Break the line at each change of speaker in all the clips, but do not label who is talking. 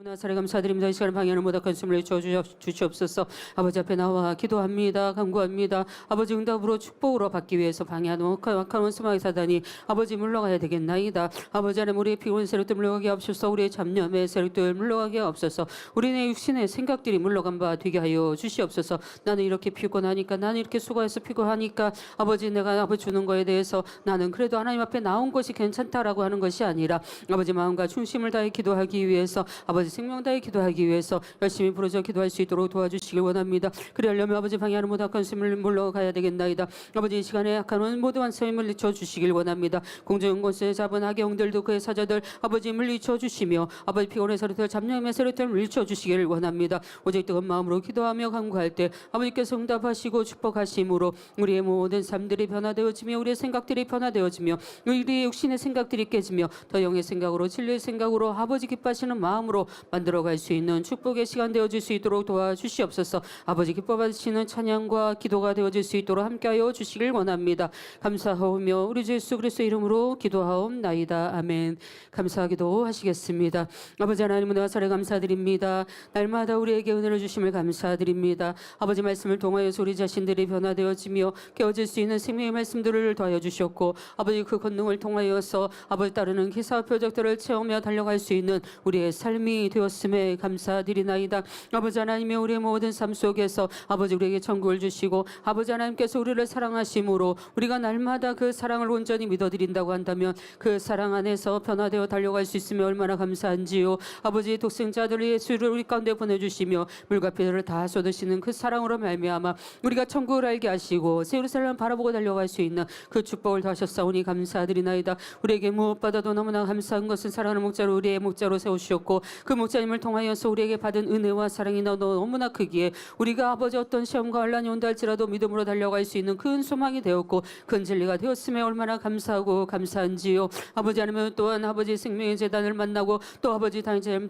나사를 감사드립니다. 이 시간에 방해하는 모든 말씀을 주시옵소서. 아버지 앞에 나와 기도합니다. 간구합니다. 아버지 응답으로 축복으로 받기 위해서 방해하는 악한 원수마귀 사단이 아버지 물러가야 되겠나이다. 아버지 하나님 우리의 피곤한 세력들 물러가게 없소서. 우리의 잡념의 세력들 물러가게 없소서. 우리의 육신의 생각들이 물러간 바 되게 하여 주시옵소서. 나는 이렇게 피곤하니까, 나는 이렇게 수고해서 피곤하니까 아버지 내가 아버지 주는 거에 대해서 나는 그래도 하나님 앞에 나온 것이 괜찮다라고 하는 것이 아니라 아버지 마음과 중심을 다해 기도하기 위해서 아버지 생명 다해 기도하기 위해서 열심히 부르짖어 기도할 수 있도록 도와주시길 원합니다. 그러려면 아버지 방해하는 모든 악한 셈을 물러가야 되겠나이다. 아버지 이 시간에 악한 모든 완성을 물리쳐 주시길 원합니다. 공중 권세 잡은 악의 영들도 그의 사자들 아버지 물리쳐 주시며 아버지 피곤의 세력들 잡념의 세력들 물리쳐 주시길 원합니다. 오직 뜨거운 마음으로 기도하며 간구할 때 아버지께서 응답하시고 축복하심으로 우리의 모든 삶들이 변화되어지며 우리의 생각들이 변화되어지며 우리의 육신의 생각들이 깨지며 더 영의 생각으로 진리의 생각으로 아버지 기뻐하시는 마음으로 만들어갈 수 있는 축복의 시간 되어질 수 있도록 도와주시옵소서. 아버지 기뻐받으시는 찬양과 기도가 되어질 수 있도록 함께하여 주시길 원합니다. 감사하오며 우리 주 예수 그리스도의 이름으로 기도하옵나이다. 아멘. 감사하기도 하시겠습니다. 아버지 하나님 은혜와 사랑 감사드립니다. 날마다 우리에게 은혜를 주심을 감사드립니다. 아버지 말씀을 통하여서 우리 자신들이 변화되어지며 깨어질 수 있는 생명의 말씀들을 더하여 주셨고 아버지 그 권능을 통하여서 아버지 따르는 기사와 표적들을 채우며 달려갈 수 있는 우리의 삶이 되었음에 감사드리나이다. 아버지 하나님의 우리의 모든 삶 속에서 아버지 우리에게 천국을 주시고 아버지 하나님께서 우리를 사랑하심으로 우리가 날마다 그 사랑을 온전히 믿어드린다고 한다면 그 사랑 안에서 변화되어 달려갈 수 있으면 얼마나 감사한지요. 아버지 독생자들 예수를 우리 가운데 보내주시며 물과 피를 다 쏟으시는 그 사랑으로 말미암아 우리가 천국을 알게 하시고 새 예루살렘을 바라보고 달려갈 수 있는 그 축복을 더하셨사오니 감사드리나이다. 우리에게 무엇보다도 너무나 감사한 것은 사랑하는 목자로 우리의 목자로 세우시었고 그 목자님을 통하여서 우리에게 받은 은혜와 사랑이 너무나 크기에 우리가 아버지 어떤 시험과 환난이 온다 할지라도 믿음으로 달려갈 수 있는 큰 소망이 되었고 큰 진리가 되었음에 얼마나 감사하고 감사한지요. 아버지 하나님 또한 아버지 생명의 재단을 만나고 또 아버지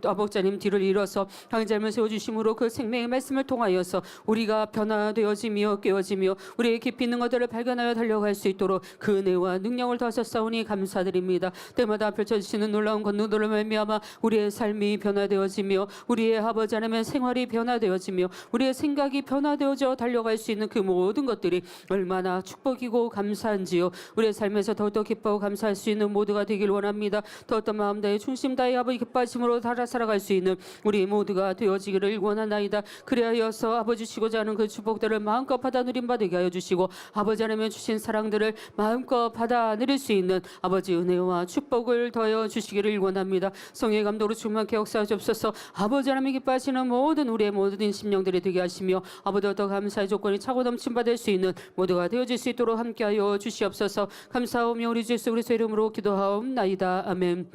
목자님 뒤를 이뤄서 강자님을 세워주심으로 그 생명의 말씀을 통하여서 우리가 변화되어지며 깨어지며 우리의 깊이 있는 것들을 발견하여 달려갈 수 있도록 그 은혜와 능력을 더하셨사오니 감사드립니다. 때마다 펼쳐주시는 놀라운 권능들을 말미암아 우리의 삶이 변화되어지며 우리의 아버지 하나님의 생활이 변화되어지며 우리의 생각이 변화되어져 달려갈 수 있는 그 모든 것들이 얼마나 축복이고 감사한지요. 우리의 삶에서 더욱더 기뻐하고 감사할 수 있는 모두가 되길 원합니다. 더욱더 마음 다해 중심 다해 아버지 기뻐하심으로 살아갈 수 있는 우리 모두가 되어지기를 원하나이다. 그리하여서 아버지 주시고자 하는 그 축복들을 마음껏 받아 누림 받게 하여 주시고 아버지 하나님의 주신 사랑들을 마음껏 받아 누릴 수 있는 아버지 은혜와 축복을 더하여 주시기를 원합니다. 성령의 감독으로 충만케 역사하시옵소서. 아버지 하나님이 기뻐하시는 모든 우리의 모든 심령들이 되게 하시며 아버지 더 감사의 조건이 차고 넘침 받을 수 있는 모두가 되어질 수 있도록 함께하여 주시옵소서. 감사하오며 우리 주 예수 그리스도의 이름으로 기도하옵나이다. 아멘.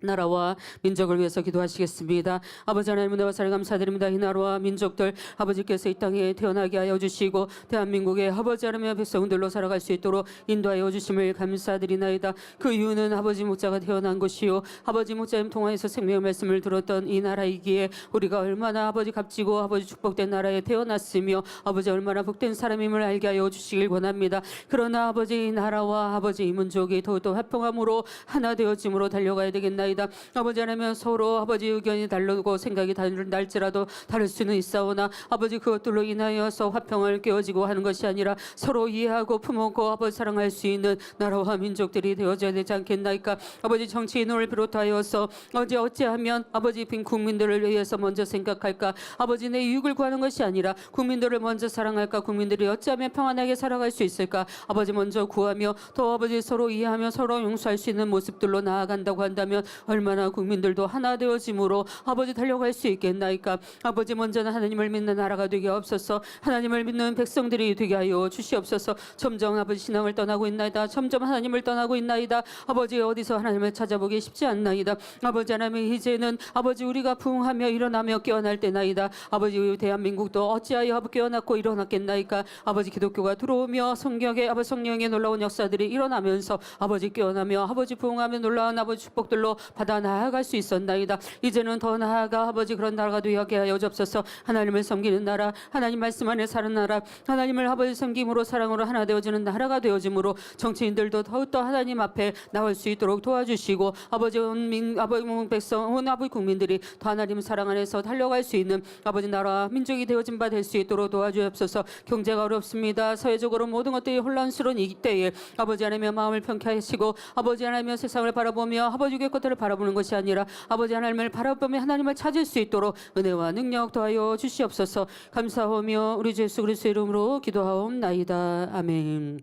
나라와 민족을 위해서 기도하시겠습니다. 아버지 하나님 은혜와 사랑 감사드립니다. 이 나라와 민족들 아버지께서 이 땅에 태어나게 하여 주시고 대한민국의 아버지 하나님의 백성들로 살아갈 수 있도록 인도하여 주심을 감사드리나이다. 그 이유는 아버지 목자가 태어난 것이요 아버지 목자님 통하여서 생명의 말씀을 들었던 이 나라이기에 우리가 얼마나 아버지 값지고 아버지 축복된 나라에 태어났으며 아버지 얼마나 복된 사람임을 알게 하여 주시길 원합니다. 그러나 아버지 이 나라와 아버지 이 민족이 더욱더 화평함으로 하나 되어짐으로 달려가야 되겠나이다. 아버지 하나님 서로 아버지 의견이 다르고 생각이 다를지라도 다를 수는 있사오나 아버지 그것들로 인하여서 화평을 깨어지고 하는 것이 아니라 서로 이해하고 품었고 아버지 사랑할 수 있는 나라와 민족들이 되어져야 되지 않겠나이까. 아버지 정치인을 비롯하여서 어찌하면 아버지 빈 국민들을 위해서 먼저 생각할까. 아버지 내 이익을 구하는 것이 아니라 국민들을 먼저 사랑할까. 국민들이 어찌하면 평안하게 살아갈 수 있을까. 아버지 먼저 구하며 또 아버지 서로 이해하며 서로 용서할 수 있는 모습들로 나아간다고 한다면 얼마나 국민들도 하나 되어짐으로 아버지 달려갈 수 있겠나이까. 아버지 먼저는 하나님을 믿는 나라가 되게 없어서 하나님을 믿는 백성들이 되게 하여 주시옵소서. 점점 아버지 신앙을 떠나고 있나이다. 점점 하나님을 떠나고 있나이다. 아버지 어디서 하나님을 찾아보기 쉽지 않나이다. 아버지 하나님 이제는 아버지 우리가 부흥하며 일어나며 깨어날 때나이다. 아버지 대한민국도 어찌하여 깨어났고 일어났겠나이까. 아버지 기독교가 들어오며 성령의 놀라운 역사들이 일어나면서 아버지 깨어나며 아버지 부흥하며 놀라운 아버지 축복들로 받아 나아갈 수 있었나이다. 이제는 더 나아가 아버지 그런 나라가 되게 하여 주옵소서. 하나님을 섬기는 나라, 하나님 말씀 안에 사는 나라, 하나님을 아버지 섬김으로 사랑으로 하나 되어지는 나라가 되어짐으로 정치인들도 더욱더 하나님 앞에 나올 수 있도록 도와주시고 아버지 아버지 백성 온 아버지 국민들이 더 하나님 사랑 안에서 달려갈 수 있는 아버지 나라 민족이 되어진 바 될 수 있도록 도와주옵소서. 경제가 어렵습니다. 사회적으로 모든 것들이 혼란스러운 이 때에 아버지 하나님의 마음을 평케 하시고 아버지 하나님의 세상을 바라보며 아버지 의 것들을 바라보는 것이 아니라 아버지 하나님을 바라보며 하나님을 찾을 수 있도록 은혜와 능력 더하여 주시옵소서. 감사하며 우리 주 예수 그리스도의 이름으로 기도하옵나이다. 아멘.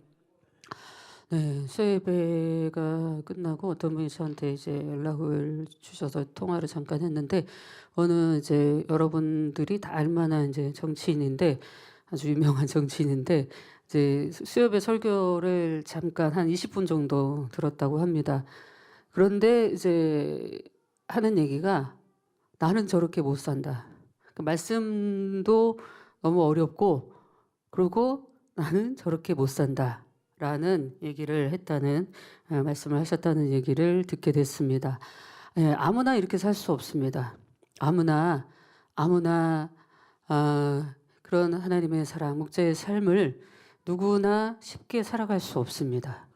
네, 수예배가 끝나고 어떤 분이 저한테 이제 연락을 주셔서 통화를 잠깐 했는데 어느 이제 여러분들이 다 알만한 이제 정치인인데 아주 유명한 정치인인데 이제 수요배 설교를 잠깐 한 20분 정도 들었다고 합니다. 그런데 이제 하는 얘기가 나는 저렇게 못 산다. 그 말씀도 너무 어렵고 그리고 나는 저렇게 못 산다. 라는 얘기를 했다는 말씀을 하셨다는 얘기를 듣게 됐습니다. 아무나 이렇게 살 수 없습니다. 아무나 그런 하나님의 사랑, 목자의 삶을 누구나 쉽게 살아갈 수 없습니다.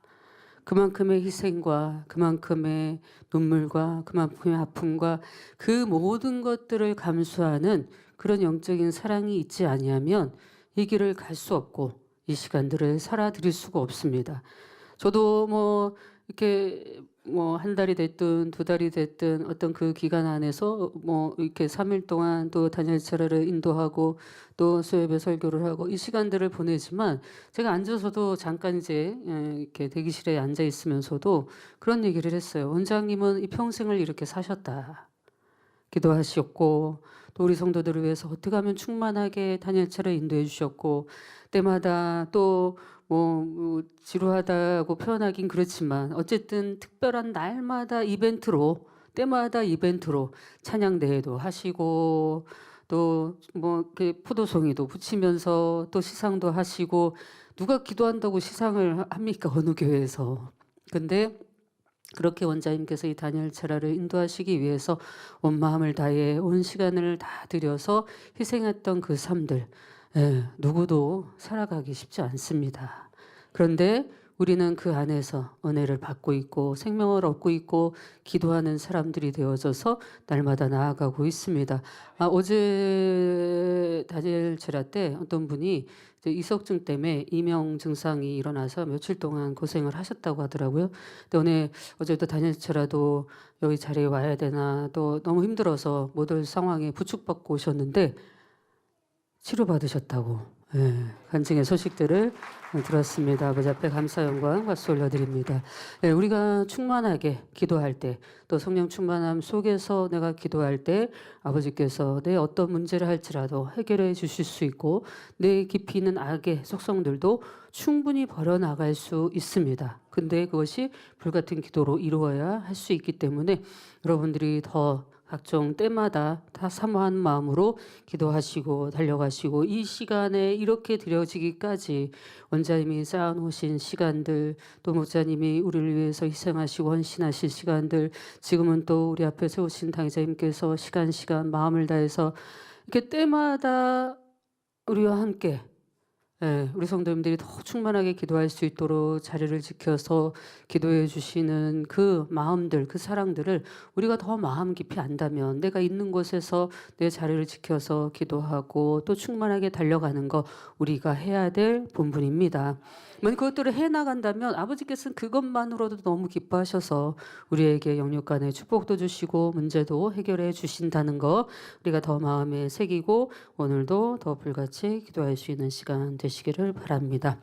그만큼의 희생과 그만큼의 눈물과 그만큼의 아픔과 그 모든 것들을 감수하는 그런 영적인 사랑이 있지 아니하면 이 길을 갈 수 없고 이 시간들을 살아드릴 수가 없습니다. 저도 뭐 이렇게 뭐 한 달이 됐든 두 달이 됐든 어떤 그 기간 안에서 뭐 이렇게 3일 동안 또 다니엘 차례를 인도하고 또 수요예배 설교를 하고 이 시간들을 보내지만 제가 앉아서도 잠깐 이제 이렇게 대기실에 앉아 있으면서도 그런 얘기를 했어요. 원장님은 이 평생을 이렇게 사셨다. 기도하셨고 또 우리 성도들을 위해서 어떻게 하면 충만하게 다니엘 차례를 인도해 주셨고 때마다 또 뭐 지루하다고 표현하긴 그렇지만 어쨌든 특별한 날마다 이벤트로 때마다 이벤트로 찬양대회도 하시고 또 뭐 포도송이도 붙이면서 또 시상도 하시고 누가 기도한다고 시상을 합니까 어느 교회에서. 근데 그렇게 원장님께서 이 다니엘 차례를 인도하시기 위해서 온 마음을 다해 온 시간을 다 들여서 희생했던 그 삶들 누구도 살아가기 쉽지 않습니다. 그런데 우리는 그 안에서 은혜를 받고 있고 생명을 얻고 있고 기도하는 사람들이 되어져서 날마다 나아가고 있습니다. 어제 다니엘 제라 때 어떤 분이 이석증 때문에 이명 증상이 일어나서 며칠 동안 고생을 하셨다고 하더라고요. 근데 어제부터 다니엘 제라도 여기 자리에 와야 되나 또 너무 힘들어서 못 올 상황에 부축받고 오셨는데 치료받으셨다고 간증의 소식들을 들었습니다. 아버지 앞에 감사 영광 박수 올려드립니다. 우리가 충만하게 기도할 때 또 성령 충만함 속에서 내가 기도할 때 아버지께서 내 어떤 문제를 할지라도 해결해 주실 수 있고 내 깊이 있는 악의 속성들도 충분히 버려나갈 수 있습니다. 근데 그것이 불같은 기도로 이루어야 할 수 있기 때문에 여러분들이 더 각종 때마다 다 사모한 마음으로 기도하시고 달려가시고 이 시간에 이렇게 드려지기까지 원장님이 쌓아놓으신 시간들 또 목자님이 우리를 위해서 희생하시고 헌신하신 시간들 지금은 또 우리 앞에 세우신 당회자님께서 시간 마음을 다해서 이렇게 때마다 우리와 함께 우리 성도님들이 더 충만하게 기도할 수 있도록 자리를 지켜서 기도해 주시는 그 마음들, 그 사랑들을 우리가 더 마음 깊이 안다면 내가 있는 곳에서 내 자리를 지켜서 기도하고 또 충만하게 달려가는 거 우리가 해야 될 본분입니다. 만약 그것들을 해나간다면 아버지께서는 그것만으로도 너무 기뻐하셔서 우리에게 영육간의 축복도 주시고 문제도 해결해 주신다는 거 우리가 더 마음에 새기고 오늘도 더 불같이 기도할 수 있는 시간 되시기를 바랍니다.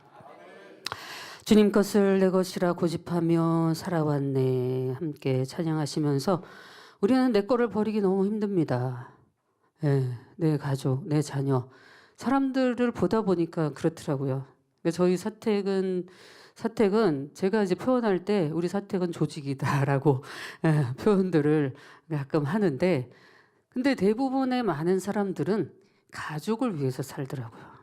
주님 것을 내 것이라 고집하며 살아왔네. 함께 찬양하시면서 우리는 내 거를 버리기 너무 힘듭니다. 내 가족, 내 자녀 사람들을 보다 보니까 그렇더라고요. 저희 사택은 제가 이제 표현할 때 우리 사택은 조직이다라고 표현들을 가끔 하는데 근데 대부분의 많은 사람들은 가족을 위해서 살더라고요.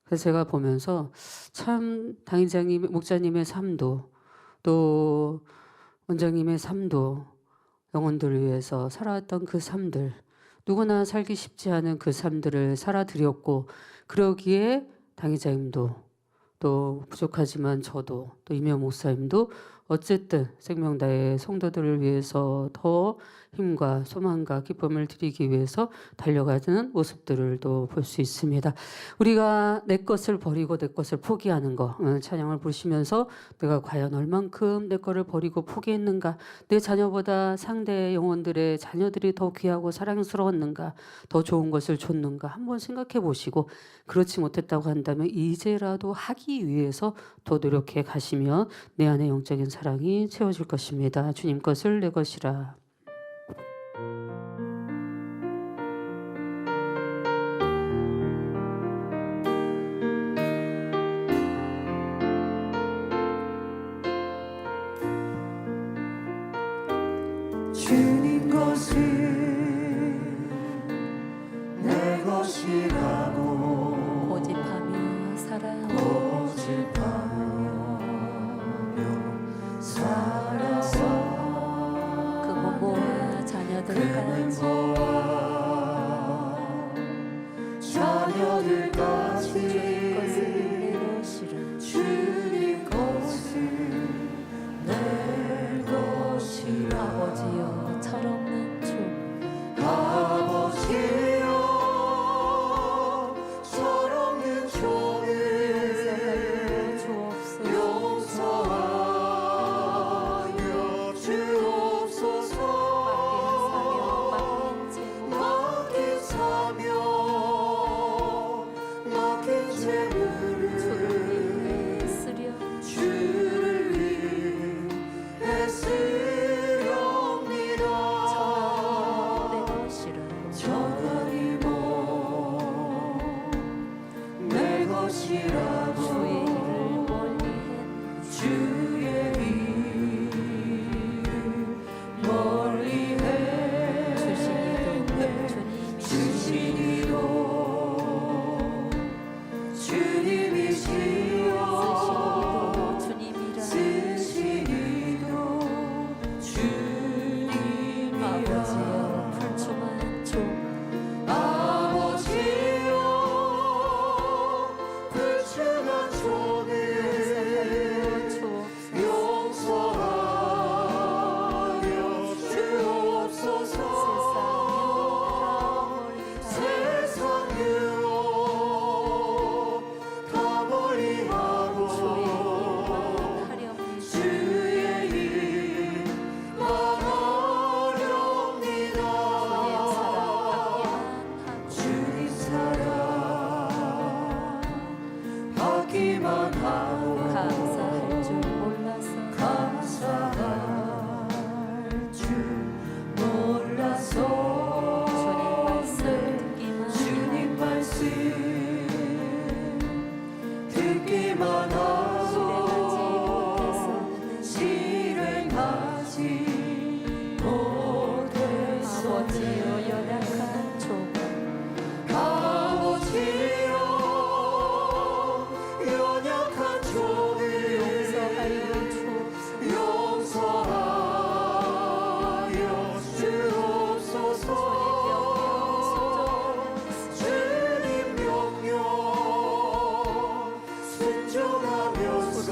그래서 제가 보면서 참 당회장님, 목자님의 삶도 또 원장님의 삶도 영혼들을 위해서 살아왔던 그 삶들, 누구나 살기 쉽지 않은 그 삶들을 살아드렸고, 그러기에 당의자님도 또 부족하지만 저도 또 이명 목사님도 어쨌든 생명다의 성도들을 위해서 더 힘과 소망과 기쁨을 드리기 위해서 달려가는 모습들을 또 볼 수 있습니다. 우리가 내 것을 버리고 내 것을 포기하는 거, 찬양을 부르시면서 내가 과연 얼만큼 내 것을 버리고 포기했는가, 내 자녀보다 상대 영혼들의 자녀들이 더 귀하고 사랑스러웠는가, 더 좋은 것을 줬는가 한번 생각해 보시고, 그렇지 못했다고 한다면 이제라도 하기 위해서 더 노력해 가시면 내 안에 영적인 사랑이 채워질 것입니다. 주님 것을 내 것이라.
주님 것을 내 것이라고
고집하며
살아서
그 부모와 자녀들까지 주님 것을 내 것이라.
주님 것을 내 것이라.
아버지여 철없는 주
아버지여 철없는 종을
용서하여 주옵소서.
주옵소서. 맡긴 사명 맡긴 재물을
주를 위해 쓰려
주를 위해 쓰렵니다.
내 것이라.
전하니 내 것이라고
주의 일을 멀리해
주의 일을 멀리해
주시니도
주님이시여
주님이라.
쓰시니도 주님이라.
아버지여 불충한 종
아버지여 불충한 종을 용서하여 주옵소서. 세상 유혹 다 멀리하고 주의 일만 하렵니다. 주님 사랑 받기만 하고
감사할 줄 몰라서
감사할 줄 몰라서 주님 말씀 듣기만 하고 실행하지 못해서
아버지여 연약한 종
아버지여 연약한 종을
용서하여 주옵소서.
용서하여 주옵소서. 주님 명령 순종하면서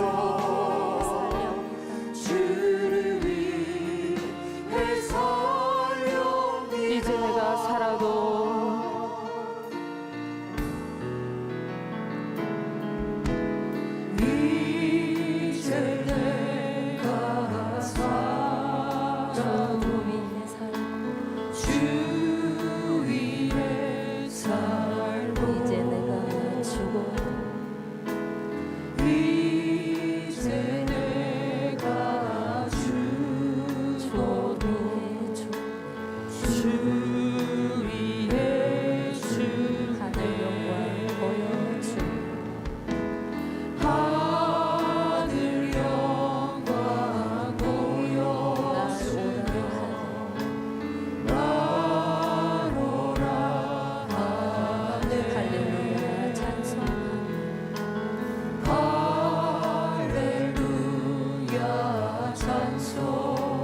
주를 위해 살렵니다.
이제 내가 살아도
이제 내가 살아도 주 위에 살고
이제 내가 죽어
이제 내가 죽어도 주 위에
하늘 영광 보여주
하늘 영광 보여 나로라 하네.
할렐루야 찬송
할렐루야 찬송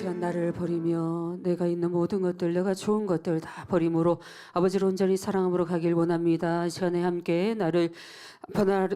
시간 나를 버리며 내가 있는 모든 것들, 내가 좋은 것들 다 버림으로 아버지를 온전히 사랑함으로 가길 원합니다. 이 시간에 함께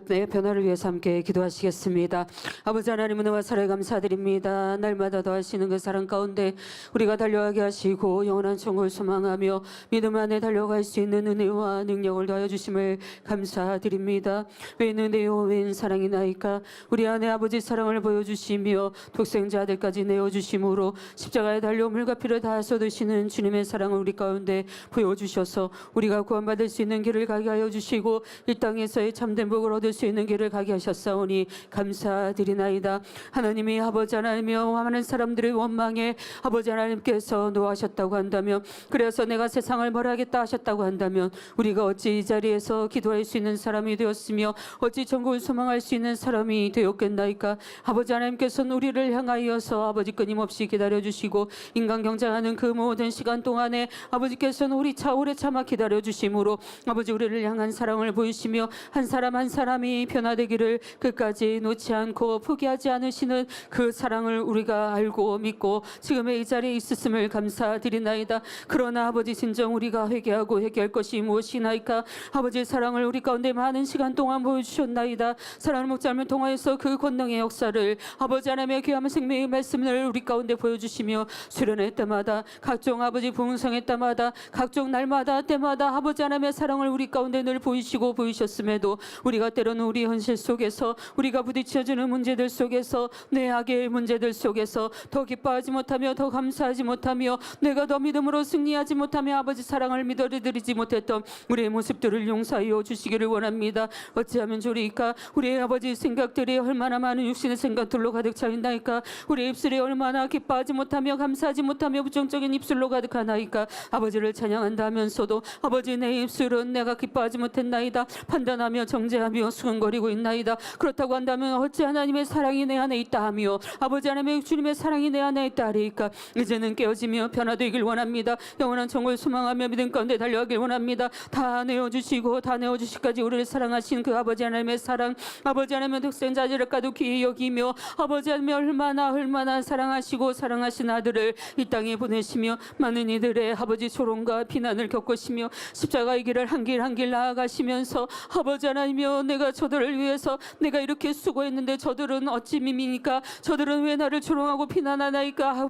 내 변화를 위해서 함께 기도하시겠습니다. 아버지 하나님, 은혜와 사랑에 감사드립니다. 날마다 더하시는 그 사랑 가운데 우리가 달려가게 하시고 영원한 천국을 소망하며 믿음 안에 달려갈 수 있는 은혜와 능력을 더하여 주심을 감사드립니다. 웬 은혜요 웬 사랑이나이까. 우리 안에 아버지 사랑을 보여주시며 독생자 아들까지 내어주심으로 십자가에 달려 물과 피를 다 쏟으시는 주님의 사랑을 우리 가운데 보여주셔서 우리가 구원받을 수 있는 길을 가게 하여 주시고 이 땅에서의 참된 복을 얻을 수 있는 길을 가게 하셨사오니 감사드리나이다. 하나님이 아버지 하나님이여 많은 사람들의 원망에 아버지 하나님께서 노하셨다고 한다면, 그래서 내가 세상을 벌하겠다 하셨다고 한다면 우리가 어찌 이 자리에서 기도할 수 있는 사람이 되었으며 어찌 천국을 소망할 수 있는 사람이 되었겠나이까. 아버지 하나님께서는 우리를 향하여서 아버지 끊임없이 기다려주시고 인간 경쟁하는 그 모든 시간 동안에 아버지께서는 우리 오래 참아 기다려주심으로 아버지 우리를 향한 사랑을 보이시며 한 사람 한 사람이 변화되기를 끝까지 놓지 않고 포기하지 않으시는 그 사랑을 우리가 알고 믿고 지금의 이 자리에 있었음을 감사드리나이다. 그러나 아버지 진정 우리가 회개하고 회개할 것이 무엇이나이까. 아버지의 사랑을 우리 가운데 많은 시간 동안 보여주셨나이다. 사랑하는 목자님을 통하여서 그 권능의 역사를 아버지 하나님의 귀한 생명의 말씀을 우리 가운데 보여주시며 수련회 때마다 각종 아버지 부흥성회 때마다 각종 날마다 때마다 아버지 하나님의 사랑을 우리 가운데 늘 보이시고 보이셨음에도 우리가 때로는 우리 현실 속에서 우리가 부딪혀지는 문제들 속에서 내 악의 문제들 속에서 더 기뻐하지 못하며 더 감사하지 못하며 내가 더 믿음으로 승리하지 못하며 아버지 사랑을 믿어드리지 못했던 우리의 모습들을 용서하여 주시기를 원합니다. 어찌하면 좋으리까. 우리의 아버지 생각들이 얼마나 많은 육신의 생각들로 가득 차 있나이까. 우리의 입술이 얼마나 기뻐하지 못하며 감사하지 못하며 부정적인 입술로 가득하나이까. 아버지를 찬양한다 하면서도 아버지 내 입술은 내가 기뻐하지 못했나이다 판단하며 정죄하며 수근거리고 있나이다. 그렇다고 한다면 어찌 하나님의 사랑이 내 안에 있다 하며 아버지 하나님의 주님의 사랑이 내 안에 있다 하리까. 이제는 깨어지며 변화되길 원합니다. 영원한 천국을 소망하며 믿음 가운데 달려가길 원합니다. 다 내어주시고 다 내어주시까지 우리를 사랑하신 그 아버지 하나님의 사랑, 아버지 하나님의 독생자 아들까도 귀히 여기며 아버지 하나님의 얼마나 사랑하시고 사랑하신 아들을 이 땅에 보내시며 많은 이들의 아버지 조롱과 비난을 겪으시며 십자가의 길을 한 길 한 길 나아가시면서 아버지 하나님이여 내가 저들을 위해서 내가 이렇게 수고했는데 저들은 어찌 밈이니까, 저들은 왜 나를 조롱하고 비난하나이까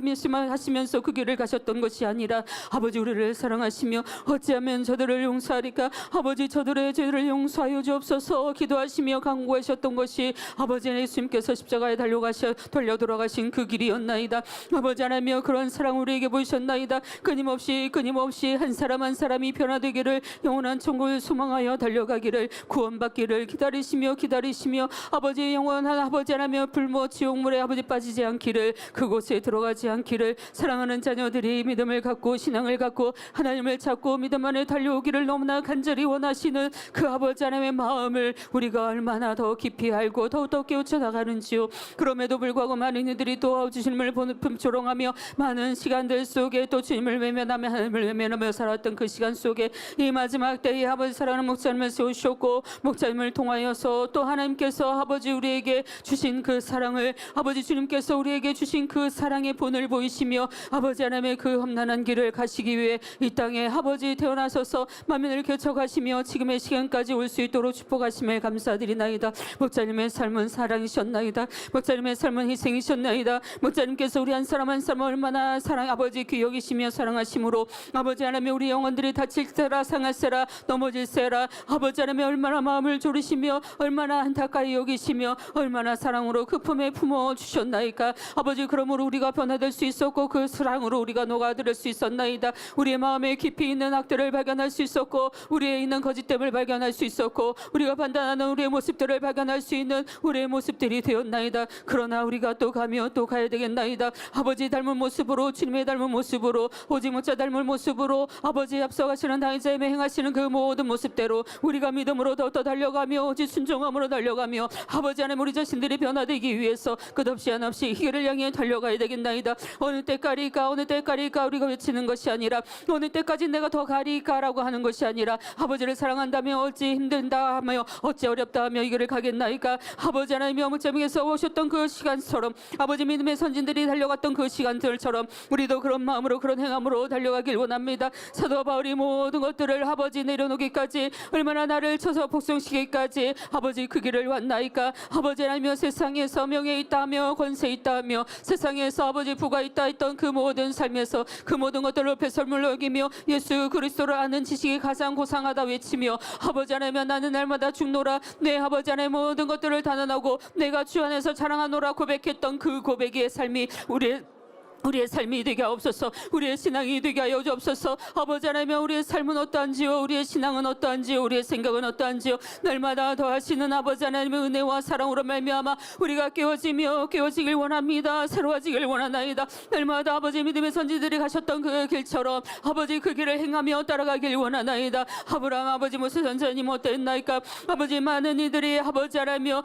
하시면서 그 길을 가셨던 것이 아니라 아버지 우리를 사랑하시며 어찌하면 저들을 용서하리까. 아버지 저들의 죄를 용서하여 주옵소서 기도하시며 간구하셨던 것이 아버지 예수님께서 십자가에 돌려 돌아가신 그 길이었나이다. 아버지 하나님이여 그런 사랑 우리에게 보이셨나이다. 끊임없이 한 사람 한 사람이 변화되기를 영원한 천국을 소망하여 달려가기를 구원받기를 기다리시며 아버지의 영원한 아버지 하나며 불모 지옥물에 아버지 빠지지 않기를, 그곳에 들어가지 않기를 사랑하는 자녀들이 믿음을 갖고 신앙을 갖고 하나님을 찾고 믿음 안에 달려오기를 너무나 간절히 원하시는 그 아버지 하나님의 마음을 우리가 얼마나 더 깊이 알고 더욱더 깨우쳐 나가는지요. 그럼에도 불구하고 많은 이들이 또 주님을 조롱하며 많은 시간들 속에 또 주님을 외면하며 하나님을 외면하며 살았던 그 시간 속에 이 마지막 때에 아버지 사랑하는 목자님을 세우셨고 목자님을 통하여서 또 하나님께서 아버지 우리에게 주신 그 사랑을, 아버지 주님께서 우리에게 주신 그 사랑의 본을 보이시며 아버지 하나님의 그 험난한 길을 가시기 위해 이 땅에 아버지 태어나셔서 만민을 개척하시며 지금의 시간까지 올 수 있도록 축복하심에 감사드리나이다. 목자님의 삶은 사랑이셨나이다. 목자님의 삶은 희생이셨나이다. 목자님께서 우리 한 사람 한 사람 얼마나 아버지 귀여기시며 사랑하심으로 아버지 하나님 우리 영혼들이 다칠세라 상할세라 넘어질세라 아버지 하나님 얼마나 마음을 졸이시며 얼마나 안타까이 여기시며 얼마나 사랑으로 그 품에 품어 주셨나이까. 아버지 그러므로 우리가 변화될 수 있었고 그 사랑으로 우리가 녹아들 수 있었나이다. 우리의 마음에 깊이 있는 악들을 발견할 수 있었고 우리의 있는 거짓됨을 발견할 수 있었고 우리가 판단하는 우리의 모습들을 발견할 수 있는 우리의 모습들이 되었나이다. 그러나 우리가 또 가며 또 가야 되겠나이다. 아버지 닮은 모습으로 주님의 닮은 모습으로 오직 목자 닮은 모습으로 아버지 앞서가시는 당의자임에 행하시는 그 모든 모습대로 우리가 믿음으로 더욱더 달려 달려가며 오직 순종함으로 달려가며 아버지 하나님 우리 자신들이 변화되기 위해서 끝없이 한없이 길을 향해 달려가야 되겠나이다. 어느 때까리까 어느 때까리까 우리가 외치는 것이 아니라 어느 때까지 내가 더 가리까라고 하는 것이 아니라 아버지를 사랑한다며 어찌 힘든다 하며 어찌 어렵다 하며 이 길을 가겠나이까. 아버지 하나님이 목자님께서 오셨던 그 시간처럼 아버지 믿음의 선진들이 달려갔던 그 시간들처럼 우리도 그런 마음으로 그런 행함으로 달려가길 원합니다. 사도 바울이 모든 것들을 아버지 내려놓기까지 얼마나 나를 쳐서 복종시키기까지 아버지 그 길을 왔나이까. 아버지 하나님이여 세상에서 명예 있다며 권세 있다며 세상에서 아버지 부가 있다 했던 그 모든 삶에서 그 모든 것들을 배설물로 여기며 예수 그리스도를 아는 지식이 가장 고상하다 외치며 아버지 하나님이여 나는 날마다 죽노라 내 아버지 하나님의 모든 것들을 단언하고 내가 주 안에서 자랑하노라 고백했던 그 고백의 삶이 우리의 삶이 되게 하옵소서. 우리의 신앙이 되게 하여 주옵소서. 아버지 하나님 우리의 삶은 어떠한지요 우리의 신앙은 어떠한지요 우리의 생각은 어떠한지요 날마다 더하시는 아버지 하나님의 은혜와 사랑으로 말미암아 우리가 깨어지길 원합니다. 새로워지길 원하나이다. 날마다 아버지 믿음의 선지들이 가셨던 그 길처럼 아버지 그 길을 행하며 따라가길 원하나이다. 아브라함 아버지 모세 선자님 어땠나이까. 아버지 많은 이들이 아버지 하나며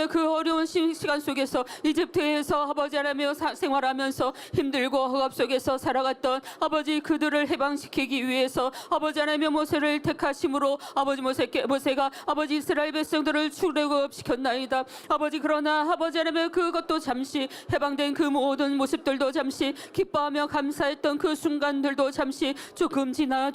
그 어려운 시간 속에서 이집트에서 아버지 하나며 생활하면서 힘들고 허갑 속에서 살아갔던 아버지 그들을 해방시키기 위해서 아버지 하나님의 모세를 택하심으로 아버지 모세가 아버지 이스라엘 백성들을 출애굽시켰나이다. 아버지 그러나 아버지 하나님의 그것도 잠시 해방된 그 모든 모습들도 잠시 기뻐하며 감사했던 그 순간들도 잠시 조금 지나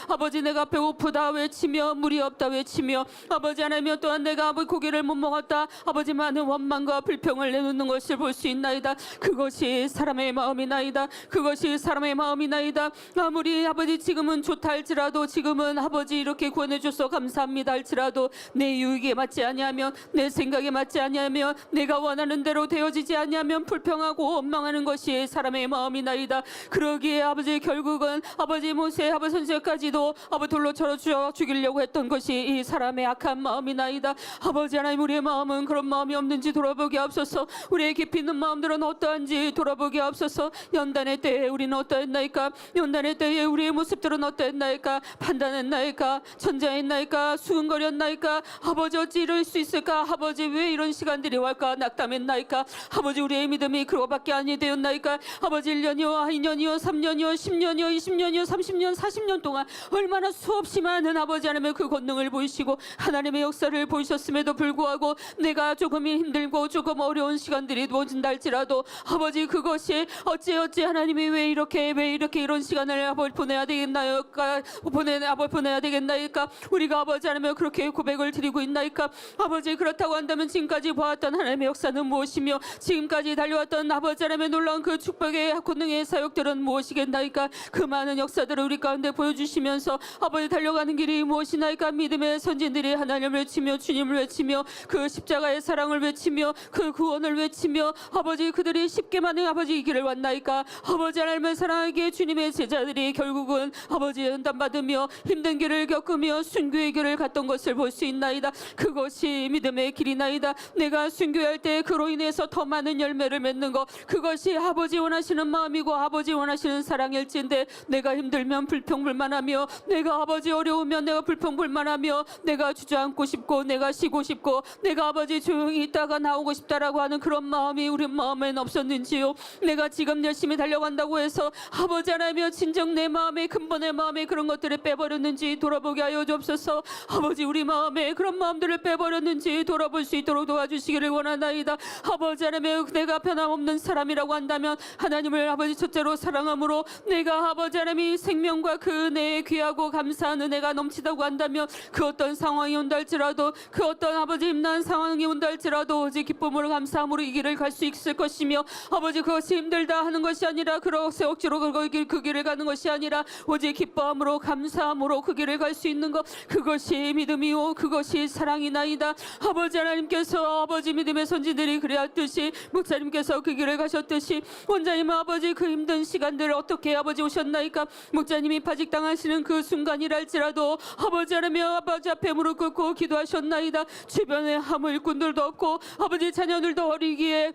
아버지 내가 배고프다 외치며 물이 없다 외치며 아버지 하나님이여 또한 내가 아버지 고기를 못 먹었다 아버지 많은 원망과 불평을 내놓는 것을 볼 수 있나이다. 그것이 사람의 마음이나이다. 그것이 사람의 마음이나이다. 아무리 아버지 지금은 좋다 할지라도 지금은 아버지 이렇게 구원해 줘서 감사합니다 할지라도 내 유익에 맞지 아니하면 내 생각에 맞지 아니하면 내가 원하는 대로 되어지지 아니하면 불평하고 원망하는 것이 사람의 마음이나이다. 그러기에 아버지 결국은 아버지 모세 아버지 선지까지도 아버지 돌로 쳐서 죽이려고 했던 것이 이 사람의 악한 마음이나이다. 아버지 하나님 우리의 마음은 그런 마음이 없는지 돌아보게 하옵소서. 우리의 깊이 있는 마음들은 어떠한지 돌아보게 하옵소서. 연단의 때에 우리는 어떠했나이까. 연단의 때에 우리의 모습들은 어떠했나이까. 판단했나이까. 천장했나이까. 수근거렸나이까. 아버지 어찌 이럴 수 있을까. 아버지 왜 이런 시간들이 올까. 낙담했나이까. 아버지 우리의 믿음이 그거밖에 아니 되었나이까. 아버지 1년이요 2년이요 3년이요 10년이요 20년이요 30년 40년 동안 얼마나 수없이 많은 아버지 하나님의 그 권능을 보이시고 하나님의 역사를 보이셨음에도 불구하고 내가 조금 힘들고 조금 어려운 시간들이 오진다 할지라도 아버지 그것이 어찌 하나님이 왜 이렇게 이런 시간을 아버지 보내야 되겠나이까. 우리가 아버지 하나님 그렇게 고백을 드리고 있나이까. 아버지 그렇다고 한다면 지금까지 보았던 하나님의 역사는 무엇이며 지금까지 달려왔던 아버지 하나님의 놀라운 그 축복의 권능의 사역들은 무엇이겠나이까. 그 많은 역사들을 우리 가운데 보여주시면서 아버지 달려가는 길이 무엇이나이까. 믿음의 선진들이 하나님을 외치며 주님을 외치며 그 십자가의 사랑을 외치며 그 구원을 외치며 아버지 그들이 쉽게만은 아버지 이 길을 왔나이까. 아버지 하나님을 사랑하기에 주님의 제자들이 결국은 아버지 연단받으며 힘든 길을 겪으며 순교의 길을 갔던 것을 볼 수 있나이다. 그것이 믿음의 길이나이다. 내가 순교할 때 그로 인해서 더 많은 열매를 맺는 것 그것이 아버지 원하시는 마음이고 아버지 원하시는 사랑일진데 내가 힘들면 불평불만하며 내가 아버지 어려우면 내가 불평불만하며 내가 주저앉고 싶고 내가 쉬고 싶고 내가 아버지 조용히 있다가 나오고 싶다라고 하는 그런 마음이 우리 마음엔 없었는지요. 내가 지금 열심히 달려간다고 해서 아버지 하나님이여 진정 내 마음에 근본의 마음에 그런 것들을 빼버렸는지 돌아보게 하여 주옵소서. 아버지 우리 마음에 그런 마음들을 빼버렸는지 돌아볼 수 있도록 도와주시기를 원하나이다. 아버지 하나님이여 내가 변함없는 사람이라고 한다면 하나님을 아버지 첫째로 사랑함으로 내가 아버지 하나님이 생명과 그 은혜에 귀하고 감사한 은혜가 넘치다고 한다면 그 어떤 상황이 온다 할지라도 그 어떤 아버지 힘난 상황이 온다 할지라도 오직 기쁨으로 감사함으로 이 길을 갈 수 있을 것이며 아버지 그것이 힘들다 하는 것이 아니라 그렇게 억지로 그 길을 가는 것이 아니라 오직 기뻐함으로 감사함으로 그 길을 갈 수 있는 것 그것이 믿음이요 그것이 사랑이나이다. 아버지 하나님께서 아버지 믿음의 선지들이 그래왔듯이 목사님께서 그 길을 가셨듯이 원장님 아버지 그 힘든 시간들 어떻게 아버지 오셨나이까. 목자님이 파직당하시는 그 순간이랄지라도 아버지 하나님 아버지 앞에 무릎 꿇고 기도하셨나이다. 주변에 하물 일꾼들도 없고 아버지 자녀들도 어리기에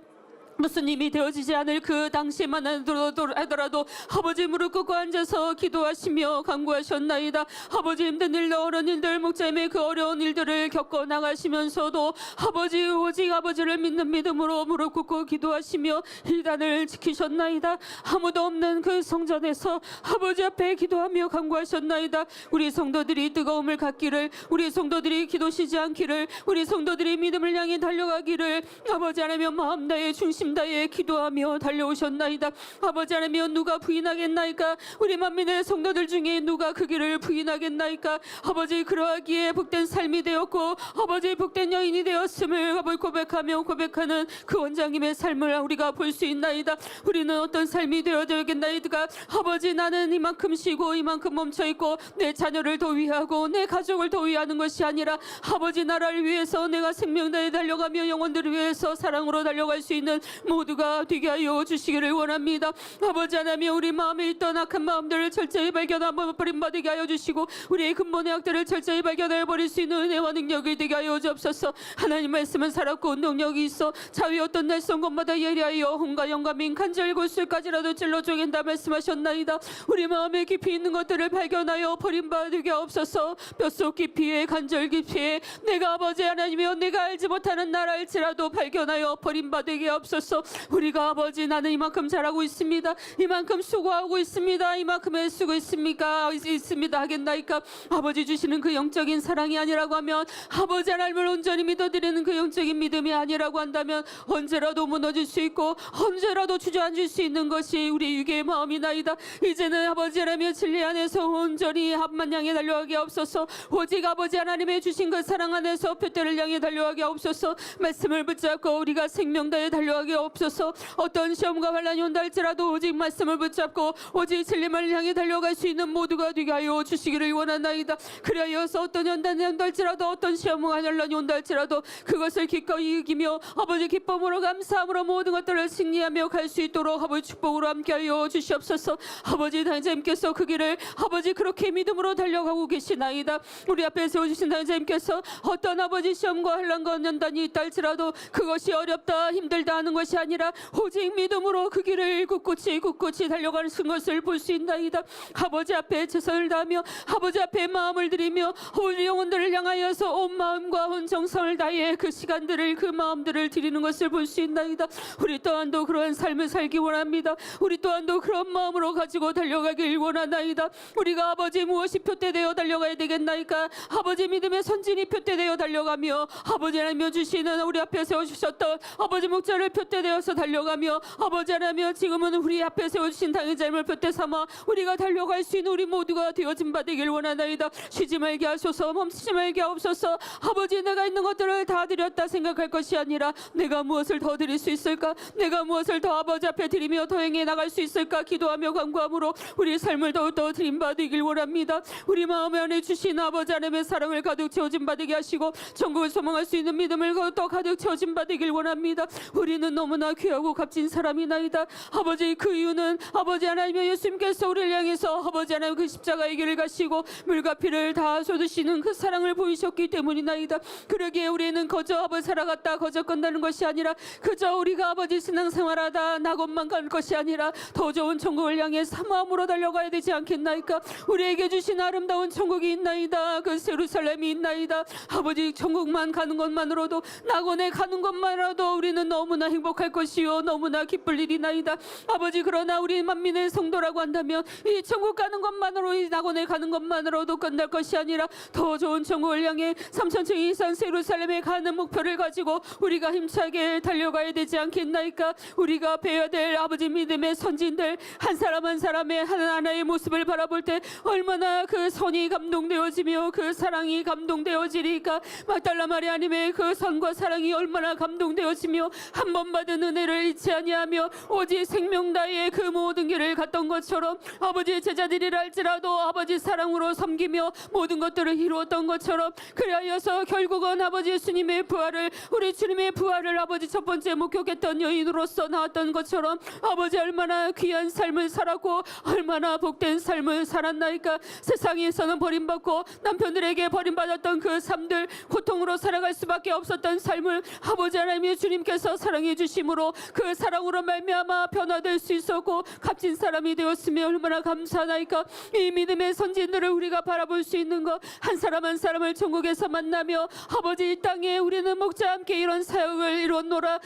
무슨 힘이 되어지지 않을 그 당시만 하더라도 아버지 무릎 꿇고 앉아서 기도하시며 간구하셨나이다. 아버지 힘든 일들 어려운 일들 목자님의 그 어려운 일들을 겪어 나가시면서도 아버지 오직 아버지를 믿는 믿음으로 무릎 꿇고 기도하시며 이단을 지키셨나이다. 아무도 없는 그 성전에서 아버지 앞에 기도하며 간구하셨나이다. 우리 성도들이 뜨거움을 갖기를, 우리 성도들이 기도 쉬지 않기를, 우리 성도들이 믿음을 향해 달려가기를 아버지 하나님 마음 다해 중심 다해 기도하며 달려오셨나이다. 아버지 하나님 누가 부인하겠나이까? 우리 만민의 성도들 중에 누가 그 길을 부인하겠나이까? 아버지 그러하기에 복된 삶이 되었고 아버지 복된 여인이 되었음을 아버지 고백하며 고백하는 그 원장님의 삶을 우리가 볼 수 있나이다. 우리는 어떤 삶이 되어야겠나이까? 아버지 나는 이만큼 쉬고 이만큼 멈춰있고 내 자녀를 더 위하고 내 가족을 더 위하는 것이 아니라 아버지 나라를 위해서 내가 생명 다해 달려가며 영혼들을 위해서 사랑으로 달려갈 수 있는 모두가 되게 하여 주시기를 원합니다. 아버지 하나님 우리 마음에 있던 악한 마음들을 철저히 발견하며 버림받게 하여 주시고 우리의 근본의 악들을 철저히 발견하여 버릴 수 있는 은혜와 능력이 되게 하여 주옵소서. 하나님 말씀은 살았고 능력이 있어 자위 어떤 날선 곳마다 예리하여 홍과 영과 민 간절 골수까지라도 찔러 쪼갠다 말씀하셨나이다. 우리 마음에 깊이 있는 것들을 발견하여 버림받게 하옵소서. 뼛속 깊이에 간절 깊이에 내가 아버지 하나님이여 내가 알지 못하는 나라 할지라도 발견하여 버림받게 하옵소서. 우리가 아버지 나는 이만큼 잘하고 있습니다. 이만큼 수고하고 있습니다. 이만큼의 수고 있습니까? 있습니다 하겠나이까? 아버지 주시는 그 영적인 사랑이 아니라고 하면 아버지 하나님을 온전히 믿어드리는 그 영적인 믿음이 아니라고 한다면 언제라도 무너질 수 있고 언제라도 주저앉을 수 있는 것이 우리 육의 마음이나이다. 이제는 아버지 하나님의 진리 안에서 온전히 합만 향해 달려가게 하옵소서. 오직 아버지 하나님의 주신 그 사랑 안에서 표대를 향해 달려가게 하옵소서. 말씀을 붙잡고 우리가 생명 다해 달려가게 하옵소서. 어떤 시험과 환난이 온다 할지라도 오직 말씀을 붙잡고 오직 진리만을 향해 달려갈 수 있는 모두가 되게 하여 주시기를 원하나이다. 그리하여서 어떤 연단이 온다 할지라도 어떤 시험과 환난이 온다 할지라도 그것을 기꺼이 이기며 아버지 기쁨으로 감사함으로 모든 것들을 승리하며 갈 수 있도록 아버지 축복으로 함께하여 주시옵소서. 아버지 당자님께서 그 길을 아버지 그렇게 믿음으로 달려가고 계시나이다. 우리 앞에 세워주신 당자님께서 어떤 아버지 시험과 환난과 연단이 있다 할지라도 그것이 어렵다 힘들다 하는 것이 아니라 오직 믿음으로 그 길을 굳굳이 달려가는 것을 볼 수 있나이다. 아버지 앞에 최선을 다하며 아버지 앞에 마음을 들이며 우리 영혼들을 향하여서 온 마음과 온 정성을 다해 그 시간들을 그 마음들을 드리는 것을 볼 수 있나이다. 우리 또한도 그러한 삶을 살기 원합니다. 우리 또한도 그런 마음으로 가지고 달려가길 원하나이다. 우리가 아버지 무엇이 표대되어 달려가야 되겠나이까? 아버지 믿음의 선진이 표대되어 달려가며 아버지 하나님 주시는 우리 앞에 세워주셨던 아버지 목자를 표대되어서 달려가며 아버지 하나님 지금은 우리 앞에 세워주신 당의 삶을 표대 삼아 우리가 달려갈 수 있는 우리 모두가 되어진 바 되길 원하나이다. 쉬지 말게 하소서. 멈추지 말게 하옵소서. 아버지 내가 있는 것들을 다 드렸다 생각할 것이 아니라 내가 무엇을 더 드릴 수 있을까? 내가 무엇을 더 아버지 앞에 드리며 더 행해 나갈 수 있을까? 기도하며 간구함으로 우리 삶을 더욱더 드림 바 되길 원합니다. 우리 마음 안에 주신 아버지 하나님의 사랑을 가득 채워진 바 되게 하시고 천국을 소망할 수 있는 믿음을 더 가득 채워진 바 되길 원합니다. 우리는 너무나 귀하고 값진 사람이나이다. 아버지 그 이유는 아버지 하나님의 예수님께서 우리를 향해서 아버지 하나님 그 십자가의 길을 가시고 물과 피를 다 쏟으시는 그 사랑을 보이셨기 때문이나이다. 그러기에 우리는 거저 아버지 살아갔다 거저 건다는 것이 아니라 그저 우리가 아버지 신앙생활하다 낙원만 갈 것이 아니라 더 좋은 천국을 향해 사모함으로 달려가야 되지 않겠나이까? 우리에게 주신 아름다운 천국이 있나이다. 그 예루살렘이 있나이다. 아버지 천국만 가는 것만으로도 낙원에 가는 것만으로도 우리는 너무나 행복할 것이요 너무나 기쁠 일이나이다. 아버지 그러나 우리 만민의 성도라고 한다면 이 천국 가는 것만으로 이 낙원에 가는 것만으로도 끝날 것이 아니라 더 좋은 천국을 향해 3,000층 이상 예루살렘에 가는 목표를 가지고 우리가 힘차게 달려가야 되지 않겠나이까? 우리가 배워야 될 아버지 믿음의 선진들 한 사람 한 사람의 하나하나의 모습을 바라볼 때 얼마나 그 선이 감동되어지며 그 사랑이 감동되어지리까? 막달라 마리아님의 그 선과 사랑이 얼마나 감동되어지며 한 번 받은 은혜를 잊지 아니하며 오직 생명 다해 그 모든 길을 갔던 것처럼 아버지의 제자들이라 할지라도 아버지 사랑으로 섬기며 모든 것들을 이루었던 것처럼 그리하여서 결국은 아버지 예수님의 부활을 우리 주님의 부활을 아버지 첫 번째 목격했던 여인으로서 나왔던 것처럼 아버지 얼마나 귀한 삶을 살았고 얼마나 복된 삶을 살았나이까? 세상에서는 버림받고 남편들에게 버림받았던 그 삶들 고통으로 살아갈 수밖에 없었던 삶을 아버지 하나님의 주님께서 사랑해 주시고 주심으로 그 사랑으로 말미암아 변화될 수 있었고 값진 사람이 되었으며 얼마나 감사하나이까. 이 믿음의 선진들을 우리가 바라볼 수 있는 것, 한 사람 한 사람을 천국에서 만나며 아버지 이 땅에 우리는 목자와 함께 이런 사역을 이뤘노라.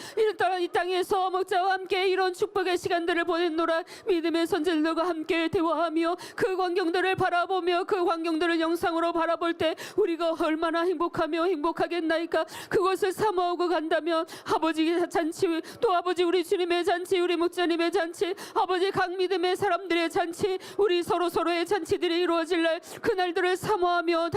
이 땅에서 목자와 함께 이런 축복의 시간들을 보냈노라. 믿음의 선진들과 함께 대화하며 그 광경들을 바라보며 그 광경들을 영상으로 바라볼 때 우리가 얼마나 행복하며 행복하겠나이까. 그것을 사모하고 간다면 아버지 잔치, 또 아버지 우리 주님의 잔치, 우리 목자님의 잔치, 아버지 각 믿음의 사람들의 잔치, 우리 서로의 잔치들이 이루어질 날 그날들을 사모하며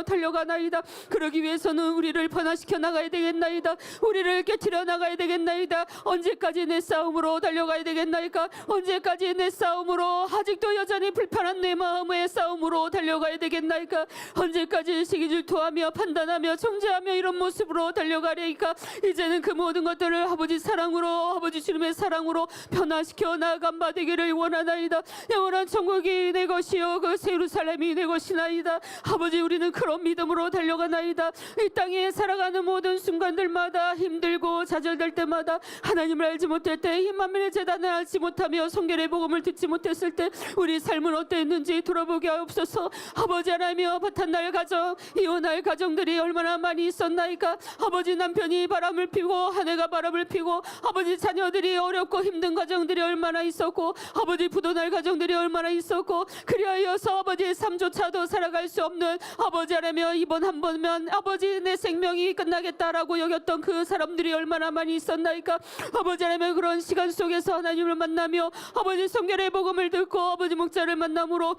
달려가나이다. 그러기 위해서는 우리를 변화시켜 나가야 되겠나이다. 우리를 깨트려 나가야 되겠나이다. 언제까지 내 싸움으로 달려가야 되겠나이까. 언제까지 내 싸움으로, 아직도 여전히 불편한 내 마음의 싸움으로 달려가야 되겠나이까. 언제까지 시기질투하며 판단하며 정죄하며 이런 모습으로 달려가려니까. 이제는 그 모든 것들을 아버지 사랑으로, 아버지 주님의 사랑으로 변화시켜 나아간 바 되기를 원하나이다. 영원한 천국이 내 것이요 그 예루살렘이 내 것이나이다. 아버지 우리는 그런 믿음으로 달려가나이다. 이 땅에 살아가는 모든 순간들마다 힘들고 좌절될 때마다 하나님을 알지 못할 때, 이 만민의 재단을 알지 못하며 성결의 복음을 듣지 못했을 때 우리 삶은 어땠는지 돌아보게 하옵소서. 아버지 하나님이여, 바탄날 가정, 이혼할 가정들이 얼마나 많이 있었나이까. 아버지 남편이 바람을 피고 아내가 바람을 피고 아버지 자녀들이 어렵고 힘든 가정들이 얼마나 있었고 아버지 부도날 가정들이 얼마나 있었고, 그리하여서 아버지의 삶조차도 살아갈 수 없는 아버지 하나님이여, 이번 한 번면 아버지 내 생명이 끝나겠다라고 여겼던 그 사람들이 얼마나 많이 있었나이까. 아버지 하나님의 그런 시간 속에서 하나님을 만나며 아버지 성결의 복음을 듣고 아버지 목자를 만남으로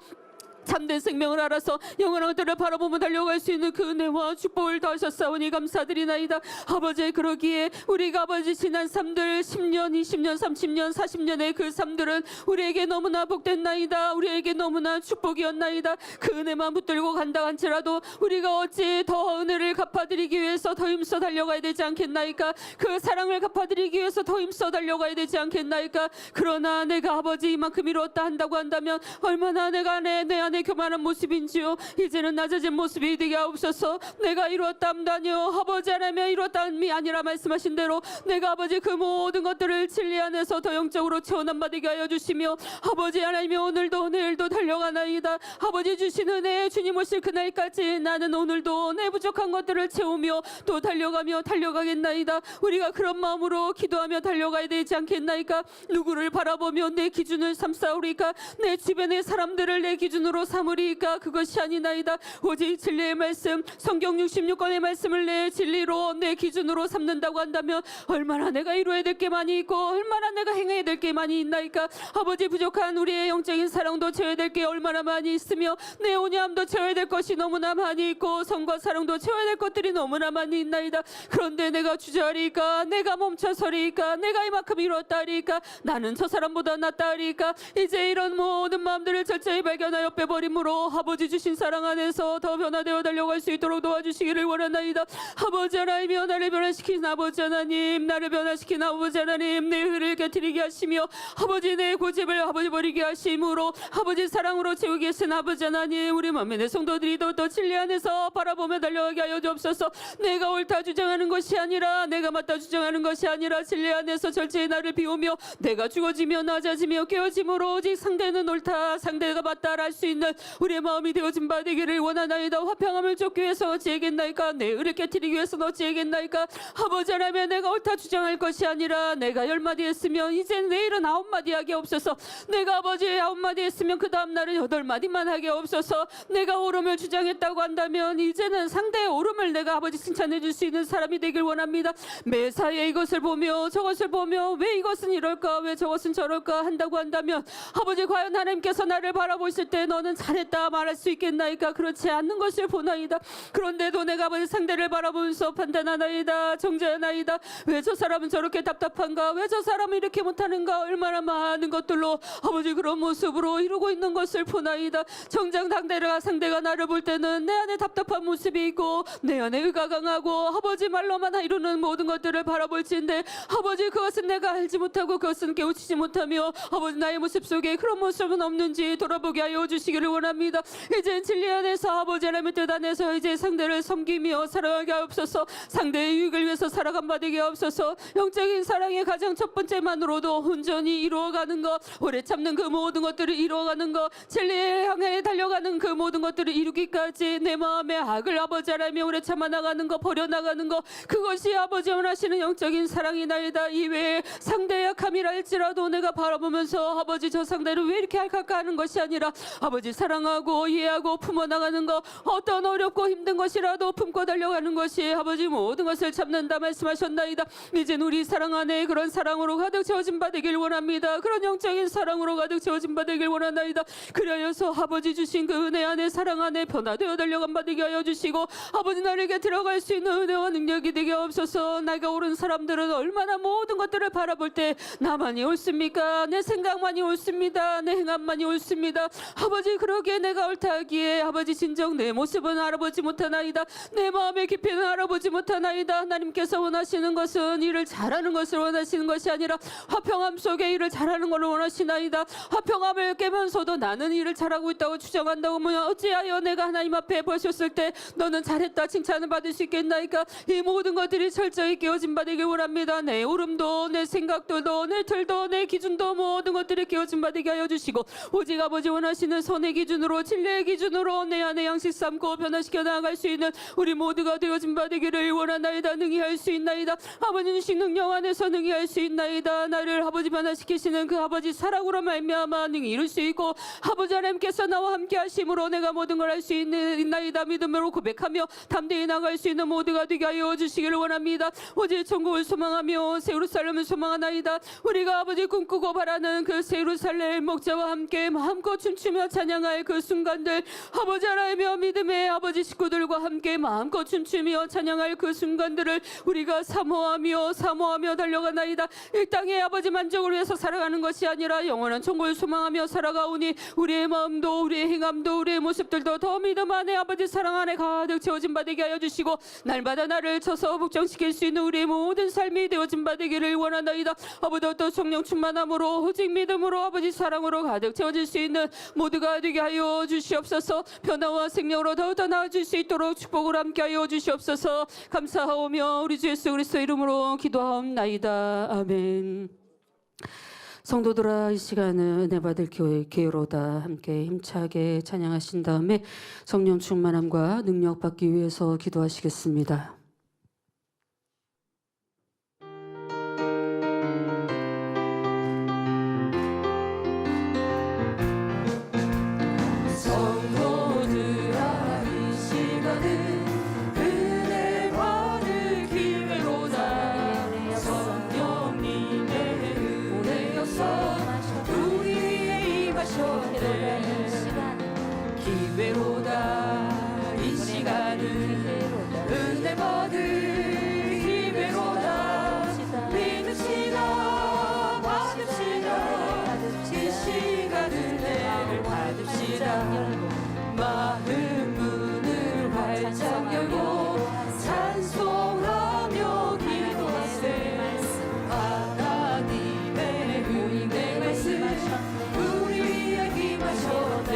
참된 생명을 알아서 영원한 것들을 바라보며 달려갈 수 있는 그 은혜와 축복을 더하셨사오니 감사드리나이다. 아버지, 그러기에 우리가 아버지 지난 삶들 10년, 20년, 30년, 40년의 그 삶들은 우리에게 너무나 복된나이다. 우리에게 너무나 축복이었나이다. 그 은혜만 붙들고 간다 한지라도 우리가 어찌 더 은혜를 갚아드리기 위해서 더 힘써 달려가야 되지 않겠나이까. 그 사랑을 갚아드리기 위해서 더 힘써 달려가야 되지 않겠나이까. 그러나 내가 아버지 이만큼 이루었다 한다고 한다면 얼마나 내가 내 안에 교만한 모습인지요. 이제는 낮아진 모습이 되게 하옵소서. 내가 이루었다함다니요, 아버지 하나님의 이루었다함이 아니라 말씀하신 대로 내가 아버지 그 모든 것들을 진리 안에서 더 영적으로 채워난 바 되게 하여 주시며, 아버지 하나님이 오늘도 내일도 달려가나이다. 아버지 주신 은혜 주님 오실 그날까지 나는 오늘도 내 부족한 것들을 채우며 또 달려가겠나이다. 우리가 그런 마음으로 기도하며 달려가야 되지 않겠나이까. 누구를 바라보며 내 기준을 삼사오리까. 내 주변의 사람들을 내 기준으로 삼으리까. 그것이 아니나이다. 오직 진리의 말씀, 성경 66권의 말씀을 내 진리로 내 기준으로 삼는다고 한다면 얼마나 내가 이루어야 될 게 많이 있고 얼마나 내가 행해야 될 게 많이 있나이까. 아버지, 부족한 우리의 영적인 사랑도 채워야 될 게 얼마나 많이 있으며 내 온유함도 채워야 될 것이 너무나 많이 있고 성과 사랑도 채워야 될 것들이 너무나 많이 있나이다. 그런데 내가 주저하리까, 내가 멈춰서리까, 내가 이만큼 이뤘다리까, 나는 저 사람보다 낫다리까. 이제 이런 모든 마음들을 철저히 발견하여 빼버림으로 아버지 주신 사랑 안에서 더 변화되어 달려갈 수 있도록 도와주시기를 원하나이다. 아버지 하나님이여, 나를 변화시킨 아버지 하나님, 나를 변화시킨 아버지 하나님, 내 의를 깨트리게 하시며 아버지 내 고집을 아버지 버리게 하심으로 아버지 사랑으로 채우게 하신 아버지 하나님, 우리 맘에 내 성도들이 더 진리 안에서 바라보며 달려가게 하여 주옵소서. 내가 옳다 주장하는 것이 아니라, 내가 맞다 주장하는 것이 아니라 진리 안에서 절제의 나를 비우며 내가 죽어지며 낮아지며 깨어짐으로 오직 상대는 옳다, 상대가 맞다 할 수 있는 우리의 마음이 되어진 바 되기를 원하나이다. 화평함을 쫓기 위해서 어찌하겠나이까. 내 의를 깨트리기 위해서는 어찌하겠나이까. 아버지 하나님, 내가 옳다 주장할 것이 아니라 내가 10마디 했으면 이제 내일은 9마디 하게 없어서, 내가 아버지 9마디 했으면 그 다음 날은 8마디만 하게 없어서, 내가 옳음을 주장했다고 한다면 이제는 상대의 옳음을 내가 아버지 칭찬해 줄 수 있는 사람이 되길 원합니다. 매사에 이것을 보며 저것을 보며 왜 이것은 이럴까, 왜 저것은 저럴까 한다고 한다면 아버지, 과연 하나님께서 나를 바라보실 때 너는 잘했다 말할 수 있겠나이까. 그렇지 않는 것을 보나이다. 그런데도 내가 아버지 상대를 바라보면서 판단하나이다, 정죄하나이다. 왜 저 사람은 저렇게 답답한가, 왜 저 사람은 이렇게 못하는가. 얼마나 많은 것들로 아버지 그런 모습으로 이루고 있는 것을 보나이다. 정작 상대가 나를 볼 때는 내 안에 답답한 모습이 있고 내 안에 의가 강하고 아버지 말로만 이루는 모든 것들을 바라볼지인데, 아버지 그것은 내가 알지 못하고 그것은 깨우치지 못하며 아버지 나의 모습 속에 그런 모습은 없는지 돌아보게 하여 주시기 받으시기를 원합니다. 이제 진리 안에서 아버지 하나님의 뜻 안에서 이제 상대를 섬기며 살아가게 하옵소서. 상대의 유익을 위해서 살아감 받게 하옵소서. 영적인 사랑의 가장 첫 번째만으로도 온전히 이루어가는 것, 오래 참는 그 모든 것들을 이루어가는 것, 진리를 향해 달려가는 그 모든 것들을 이루기까지 내 마음의 악을 아버지 하나님이 오래 참아 나가는 것, 버려나가는 것, 그것이 아버지 원하시는 영적인 사랑이나이다. 이외에 상대의 약함이라 할지라도 내가 바라보면서 아버지 저 상대를 왜 이렇게 할까 하는 것이 아니라 아버지 사랑하고 이해하고 품어나가는 것, 어떤 어렵고 힘든 것이라도 품고 달려가는 것이 아버지 모든 것을 참는다 말씀하셨나이다. 이젠 우리 사랑 안에 그런 사랑으로 가득 채워진 바 되길 원합니다. 그런 영적인 사랑으로 가득 채워진 바 되길 원하나이다. 그리하여서 아버지 주신 그 은혜 안에 사랑 안에 변화되어 달려간 바 되게 하여 주시고 아버지 나에게 들어갈 수 있는 은혜와 능력이 되게 없어서 나가 오른 사람들은 얼마나 모든 것들을 바라볼 때 나만이 옳습니까? 내 생각만이 옳습니다. 내 행함만이 옳습니다. 아버지 그러기에 내가 옳다 하기에 아버지 진정 내 모습은 알아보지 못하나이다. 내 마음의 깊이는 알아보지 못하나이다. 하나님께서 원하시는 것은 일을 잘하는 것을 원하시는 것이 아니라 화평함 속에 일을 잘하는 것을 원하시나이다. 화평함을 깨면서도 나는 일을 잘하고 있다고 주장한다고 하면 어찌하여 내가 하나님 앞에 보셨을 때 너는 잘했다 칭찬을 받을 수 있겠나이까? 이 모든 것들이 철저히 깨어진 바 되길 원합니다. 내 오름도 내 생각들도 내 틀도 내 기준도 모든 것들이 깨어진 바 되게 하여 주시고 오직 아버지 원하시는 선의 기준으로 진리의 기준으로 내 안에 양식 삼고 변화시켜 나아갈 수 있는 우리 모두가 되어진 바 되기를 원하나이다. 능히 할 수 있나이다. 아버지 주신 능력 안에서 능히 할 수 있나이다. 나를 아버지 변화시키시는 그 아버지 사랑으로 말미암아 능히 이룰 수 있고 아버지 하나님께서 나와 함께 하심으로 내가 모든 걸 할 수 있나이다. 믿음으로 고백하며 담대히 나갈 수 있는 모두가 되게 하여 주시기를 원합니다. 오직 천국을 소망하며 새 예루살렘을 소망하나이다. 우리가 아버지 꿈꾸고 바라는 그 새 예루살렘 목자와 함께 마음껏 춤추며 찬양할 그 순간들, 아버지 하나님의 믿음의 아버지 식구들과 함께 마음껏 춤추며 찬양할 그 순간들을 우리가 사모하며 달려가나이다. 이 땅의 아버지 만족을 위해서 살아가는 것이 아니라 영원한 천국을 소망하며 살아가오니 우리의 마음도 우리의 행함도 우리의 모습들도 더 믿음 안에 아버지 사랑 안에 가득 채워진 바 되게 하여 주시고 날마다 나를 쳐서 복종시킬 수 있는 우리의 모든 삶이 되어진 바 되기를 원하나이다. 아버지 또 성령 충만함으로 오직 믿음으로 아버지 사랑으로 가득 채워질 수 있는 모두가 되게 하여 주시옵소서. 변화와 생명으로 더욱더 나아질 수 있도록 축복을 함께 하여 주시옵소서. 감사하오며 우리 주 예수 그리스도 이름으로 기도하옵나이다. 아멘. 성도들아 이 시간은 은혜 받을 교회 기회로다 함께 힘차게 찬양하신 다음에 성령 충만함과 능력 받기 위해서 기도하시겠습니다.
성도들아 이 시간은 은혜 받을 기회로다. 성령님의 은혜여서 우리 위에 임하셨네. 기회로다 이 시간은 은혜 받을 기회로다. 믿읍시다 받읍시다. 이 시간 은혜를 받읍시다. 마음 문을 활짝 열고 찬송하며 기도하세. 하나님의 은혜 말씀 우리 위에 임하셨네.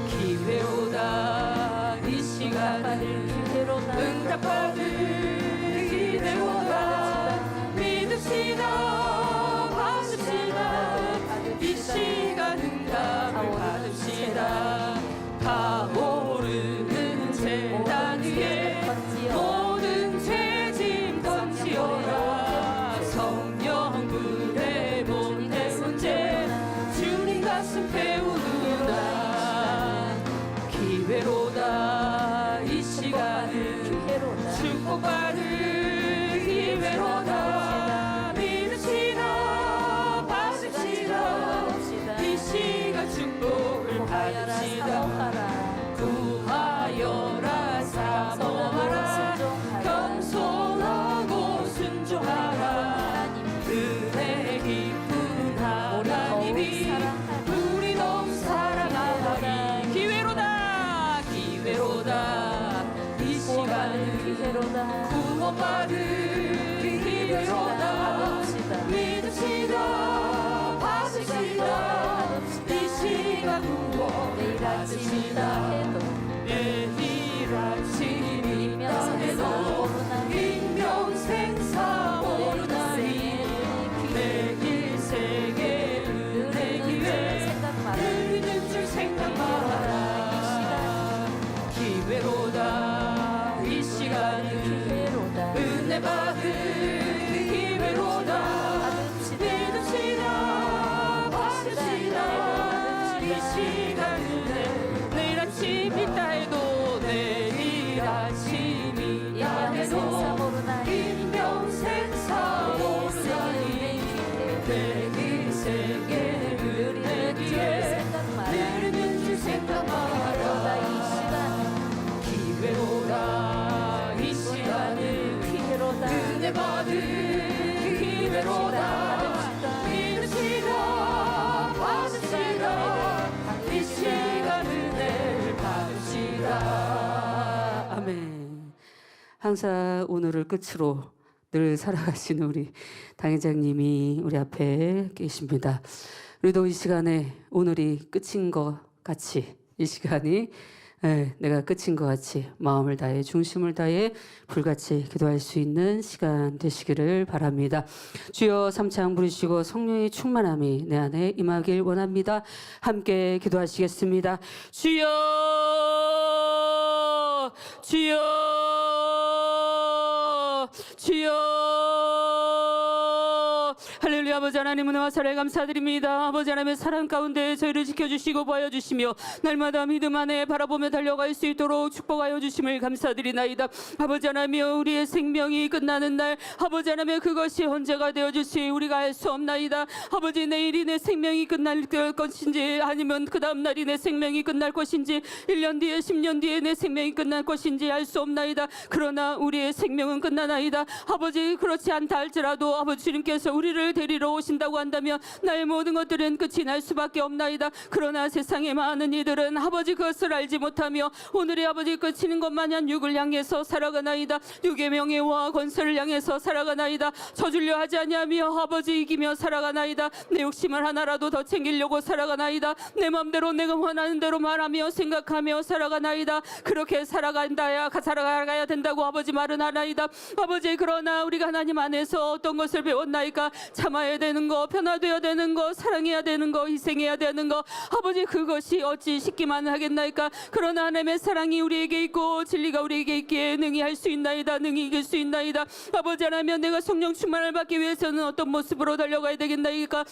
기회로다 이 시간 응답받을 기회로다. 믿읍시다 받읍시다. 이 시간 응답을 받읍시다. 타오르는 재단 위에 모든 죄짐 던지어라. 성령 불에 못 내온 죄 주님 가슴 태우누라. 기회로다 이 시간은 축복받을 기회로다. 믿읍시다 받읍시다. 이 시간 축복을 받읍시다. 구하여라 사모하라 겸손하고 순종하라. 은혜 깊은 하나님이 우리 너무 사랑하니. 기회로다 기회로다 이 시간은 구원받을 기회로다. 믿읍시다 받읍시다. 이 시간 있다 해도 내일 아침이 있다 해도 인평생 사모르나니 내 인생의 은혜 뒤에 내리는 줄 생각 마라 기회로다 이 시간은 은혜 받은 기회로다 믿으시라 받으시라 이 시간 은혜를 받으시라.
아멘. 항상 오늘을 끝으로 늘 살아가시는 우리 당회장님이 우리 앞에 계십니다. 우리도 이 시간에 오늘이 끝인 것 같이 이 시간이 내가 끝인 것 같이 마음을 다해 중심을 다해 불같이 기도할 수 있는 시간 되시기를 바랍니다. 주여 삼창 부르시고 성령의 충만함이 내 안에 임하길 원합니다. 함께 기도하시겠습니다. 주여 주여 주여 할렐루야. 아버지 하나님 은혜와 사랑에 감사드립니다. 아버지 하나님의 사랑 가운데 저희를 지켜주시고 보여주시며 날마다 믿음 안에 바라보며 달려갈 수 있도록 축복하여 주심을 감사드리나이다. 아버지 하나님여 우리의 생명이 끝나는 날 아버지 하나님여 그것이 언제가 되어질지 우리가 알 수 없나이다. 아버지 내일이 내 생명이 끝날 것인지 아니면 그 다음 날이 내 생명이 끝날 것인지 1년 뒤에 10년 뒤에 내 생명이 끝날 것인지 알 수 없나이다. 그러나 우리의 생명은 끝나나이다. 아버지 그렇지 않다 할지라도 아버지 주님께서 우리를 데리러 오신다고 한다면 나의 모든 것들은 끝이 날 수밖에 없나이다. 그러나 세상의 많은 이들은 아버지 그것을 알지 못하며 오늘의 아버지 끝이는 것 마냥 육을 향해서 살아가나이다. 육의 명예와 권세를 향해서 살아가나이다. 저주려 하지 아니하며 아버지 이기며 살아가나이다. 내 욕심을 하나라도 더 챙기려고 살아가나이다. 내 맘대로 내가 원하는 대로 말하며 생각하며 살아가나이다. 그렇게 살아가야 된다고 아버지 말은 하나이다. 아버지 그러나 우리가 하나님 안에서 어떤 것을 배웠나이까? 참아야 되는 거, 변화되어야 되는 거, 사랑해야 되는 거, 희생해야 되는 거 아버지 그것이 어찌 쉽기만 하겠나이까? 그러나 하나님의 사랑이 우리에게 있고 진리가 우리에게 있기에 능히 할 수 있나이다. 능히 이길 수 있나이다. 아버지 하나님 내가 성령 충만을 받기 위해서는 어떤 모습으로 달려가야 되겠나이까?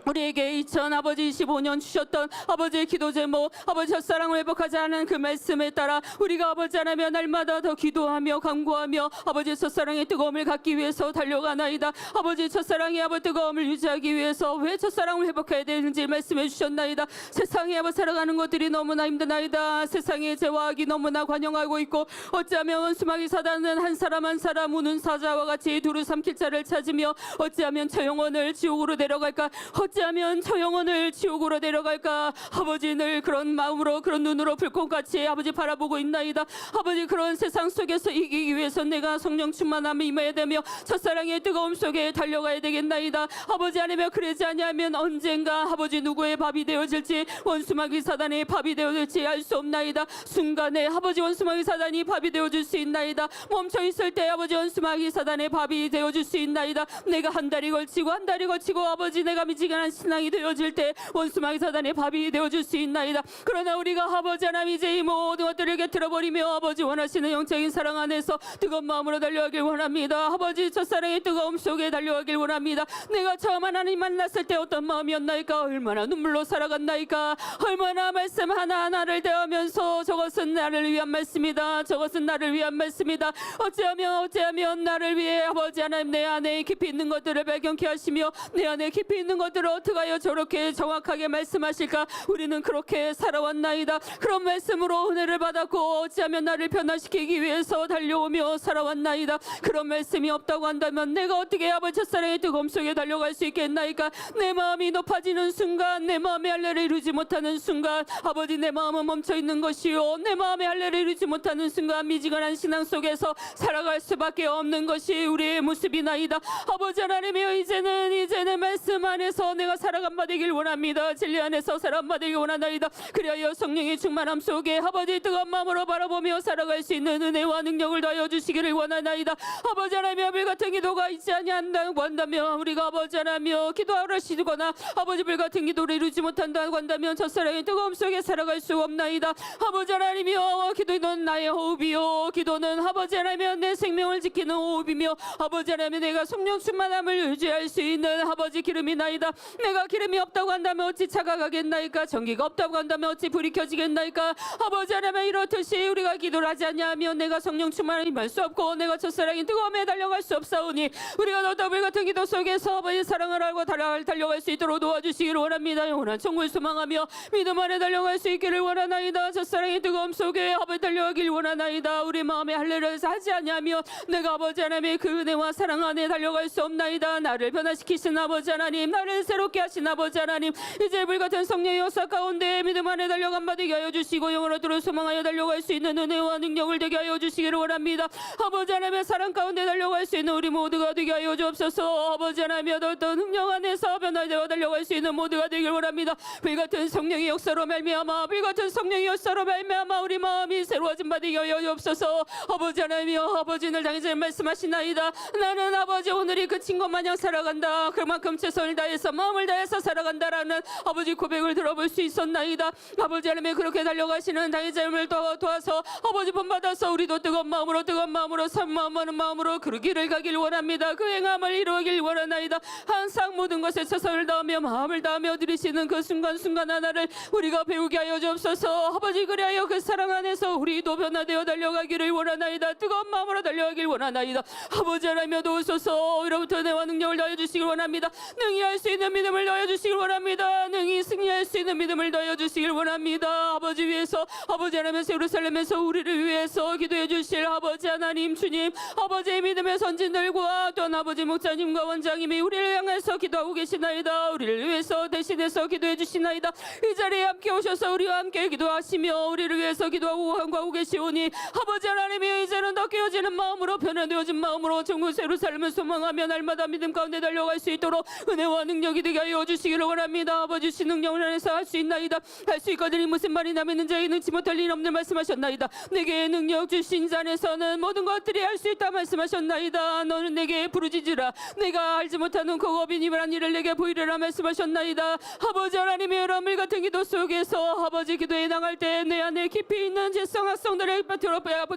우리에게 2025년 주셨던 아버지의 기도 제목 아버지 첫사랑을 회복하자는 그 말씀에 따라 우리가 아버지 하나님 날마다 더 기도하며 간구하며 아버지 첫사랑의 뜨거움을 갖기 위해서 달려가나이다. 아버지 첫사랑의 아버지 뜨거움을 유지하기 위해서 왜 첫사랑을 회복해야 되는지 말씀해 주셨나이다. 세상에 아버지 살아가는 것들이 너무나 힘드나이다. 세상의 죄와 악이 너무나 관영하고 있고 어찌하면 원수마귀 사단은 한 사람 한 사람 우는 사자와 같이 두루 삼킬 자를 찾으며 어찌하면 저 영혼을 지옥으로 데려갈까? 어찌하면 저 영혼을 지옥으로 데려갈까? 아버지 늘 그런 마음으로 그런 눈으로 불꽃같이 아버지 바라보고 있나이다. 아버지 그런 세상 속에서 이기기 위해서 내가 성령 충만함에 임해야 되며 첫사랑의 뜨거움 속에 달려가야 되겠나이다. 아버지 아니면 그러지 아니하면 언젠가 아버지 누구의 밥이 되어질지 원수마귀 사단의 밥이 되어질지 알 수 없나이다. 순간에 아버지 원수마귀 사단이 밥이 되어줄 수 있나이다. 멈춰있을 때 아버지 원수마귀 사단의 밥이 되어줄 수 있나이다. 내가 한 달이 걸치고 아버지 내가 미지근한 신앙이 되어질 때 원수마귀 사단의 밥이 되어줄 수 있나이다. 그러나 우리가 아버지 하나님 이제 이 모든 것들을 곁들여버리며 아버지 원하시는 영적인 사랑 안에서 뜨거운 마음으로 달려가길 원합니다. 아버지 첫사랑의 뜨거움 속에 달려가길 원합니다. 내가 처음 하나님 만났을 때 어떤 마음이었나이까? 얼마나 눈물로 살아갔나이까? 얼마나 말씀 하나하나를 대하면서 저것은 나를 위한 말씀이다. 저것은 나를 위한 말씀이다. 어찌하면 나를 위해 아버지 하나님 내 안에 깊이 있는 것들을 발견케 하시며 내 안에 깊이 있는 것들을 어떻게 하여 저렇게 정확하게 말씀하실까? 우리는 그렇게 살아왔나이다. 그런 말씀으로 은혜를 받았고 어찌하면 나를 변화시키기 위해서 달려오며 살아왔나이다. 그런 말씀이 없다고 한다면 내가 어떻게 아버지 첫사랑의 뜨거움 속에 달려갈 수 있겠나이까? 내 마음이 높아지는 순간 내 마음의 할례를 이루지 못하는 순간 아버지 내 마음은 멈춰있는 것이요 내 마음의 할례를 이루지 못하는 순간 미지근한 신앙 속에서 살아갈 수밖에 없는 것이 우리의 모습이나이다. 아버지 하나님이여 이제는 말씀 안에서 내가 살아간바 되길 원합니다. 진리 안에서 살아간바 되길 원하나이다. 그리하여 성령의 충만함 속에 아버지 뜨거운 마음으로 바라보며 살아갈 수 있는 은혜와 능력을 더하여 주시기를 원하나이다. 아버지 하나님여 불같은 기도가 있지 아니한다고 한다면 우리가 아버지 하나님여 기도하러 시거나 아버지 불같은 기도를 이루지 못한다고 한다면 첫사랑의 뜨거움 속에 살아갈 수 없나이다. 아버지 하나님이여 기도는 나의 호흡이요 기도는 아버지 하나님여 내 생명을 지키는 호흡이며 아버지 하나님 내가 성령 충만함을 유지할 수 있는 아버지 기름이나이다. 내가 기름이 없다고 한다면 어찌 차가 가겠나이까? 전기가 없다고 한다면 어찌 불이 켜지겠나이까? 아버지 하나님 이렇듯이 우리가 기도를 하지 않냐면 내가 성령 충만을 임할 수 없고 내가 첫사랑인 뜨거움에 달려갈 수 없사오니 우리가 너도 불 같은 기도 속에서 아버지 사랑을 알고 달려갈 수 있도록 도와주시기를 원합니다. 영원한 천국을 소망하며 믿음 안에 달려갈 수 있기를 원하나이다. 첫사랑의 뜨거움 속에 아버지 달려가길 원하나이다. 우리 마음에 할례를 하지 않냐며 내가 아버지 하나님의 그 은혜와 사랑 안에 달려갈 수 없나이다. 나를 변화시키신 아버지 하나님, 나를 새롭게 하신 아버지 하나님, 이제 불같은 성령의 역사 가운데 믿음 안에 달려간 바 되게 하여 주시고 영원토록 소망하여 달려갈 수 있는 은혜와 능력을 되게 하여 주시기를 원합니다. 아버지 하나님의 사랑 가운데 달려갈 수 있는 우리 모두가 되게 하여 주옵소서. 아버지 하나님의 어떤 능력 안에서 변화되어 달려갈 수 있는 모두가 되길 원합니다. 불같은 성령의 역사로 말미암아, 불같은 성령의 역사로 말미암아 우리 마음이 새로워진 바 되게 하여 주옵소서. 아버지 하나님이여, 아버지를 당해서 말씀하시나이다. 나는 아버지 오늘이 그친 것 마냥 살아간다. 그만큼 최선을 다해서 마음을 다해서 살아간다라는 아버지 고백을 들어볼 수 있었나이다. 아버지 하나님 그렇게 달려가시는 당의자임을 도와서 아버지 본받아서 우리도 뜨거운 마음으로 산마음하는 마음으로 그 길을 가길 원합니다. 그 행함을 이루길 원하나이다. 항상 모든 것에 최선을 다하며 마음을 다하며 드리시는 그 순간순간 하나를 우리가 배우게 하여 주옵소서. 아버지 그리하여 그 사랑 안에서 우리도 변화되어 달려가기를 원하나이다. 뜨거운 마음으로 달려가길 원하나이다. 아버지 하나님 도우소서. 이로부터 내와 능력을 더해 주시길 원합니다. 능히 할 수 있는 믿음을 더해 주시길 원합니다. 능히 승리할 수 있는 믿음을 더해 주시길 원합니다. 아버지 위해서, 아버지 하나님께서 예루살렘에서 우리를 위해서 기도해 주실 아버지 하나님 주님, 아버지의 믿음의 선진들과 또한 아버지 목자님과 원장님이 우리를 향해서 기도하고 계시나이다. 우리를 위해서 대신해서 기도해 주시나이다. 이 자리에 함께 오셔서 우리와 함께 기도하시며 우리를 위해서 기도하고 간구하고 계시오니 아버지 하나님이 이제는 더 깨어지는 마음으로 변화되어진 마음으로 전국 예루살렘을 소망하며 날마다 믿음 가운데 달려갈 수 있도록 은혜와 능력이 되게 하여 주시기를 원합니다. 아버지 신 능력을 안에서 할 수 있나이다. 할 수 있거든요. 무슨 말이 남있는 자에게 능치 못할 일 없는 말씀하셨나이다. 내게 능력 주신 자 안에서는 모든 것들이 할 수 있다 말씀하셨나이다. 너는 내게 부르짖으라. 내가 알지 못하는 그 어빈이란 일을 내게 보이리라 말씀하셨나이다. 아버지 하나님의 여러 물 같은 기도 속에서 아버지 기도에 나갈 때 내 안에 깊이 있는 죄성 악성들을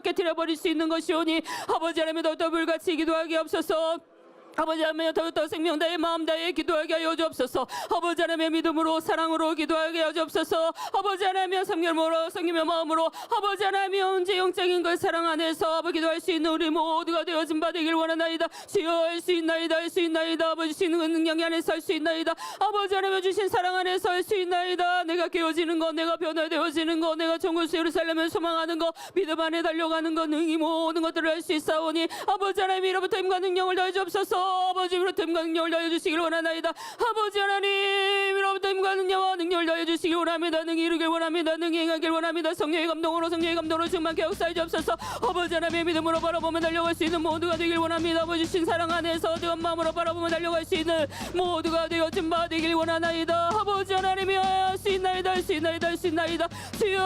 깨뜨려버릴 수 있는 것이오니 아버지 하나님의 더더 불같이 기도하게 없어서. 아버지 하나님 더욱더 생명 다해 마음 다해 기도하게 하여 주옵소서. 아버지 하나님의 믿음으로 사랑으로 기도하게 하여 주옵소서. 아버지 하나님의 성결으로 성김의 마음으로 아버지 하나님의 언제 영적인 그 사랑 안에서 아버지 기도할 수 있는 우리 모두가 되어진 바 되길 원하나이다. 주여 할 수 있나이다. 할 수 있나이다. 아버지 주시는 그 능력 안에서 할 수 있나이다. 아버지 하나님 주신 사랑 안에서 할 수 있나이다. 내가 깨어지는 거, 내가 변화되어지는 거, 내가 천국 예루살렘을 소망하는 거, 믿음 안에 달려가는 거, 능히 모든 것들을 할 수 있사오니 아버지 하나님 이로부터 힘과 능력을 더해 주옵소서. 아버지로부터 힘과 능력을 더해 주시길 원하나이다. 아버지 하나님으로부터 힘과 능력을 더해 주시길 원합니다. 능히 이루길 원합니다. 능히 행하길 원합니다. 성령의 감동으로 충만케 역사해 주옵소서. 아버지 하나님의 믿음으로 바라보며 달려갈 수 있는 모두가 되길 원합니다. 아버지 신 사랑 안에서 뜨거운 마음으로 바라보며 달려갈 수 있는 모두가 되어진 바 되길 원하나이다. 아버지 하나님이 할 수 있나이다. 할 수 있나이다. 할 수 있나이다. 주여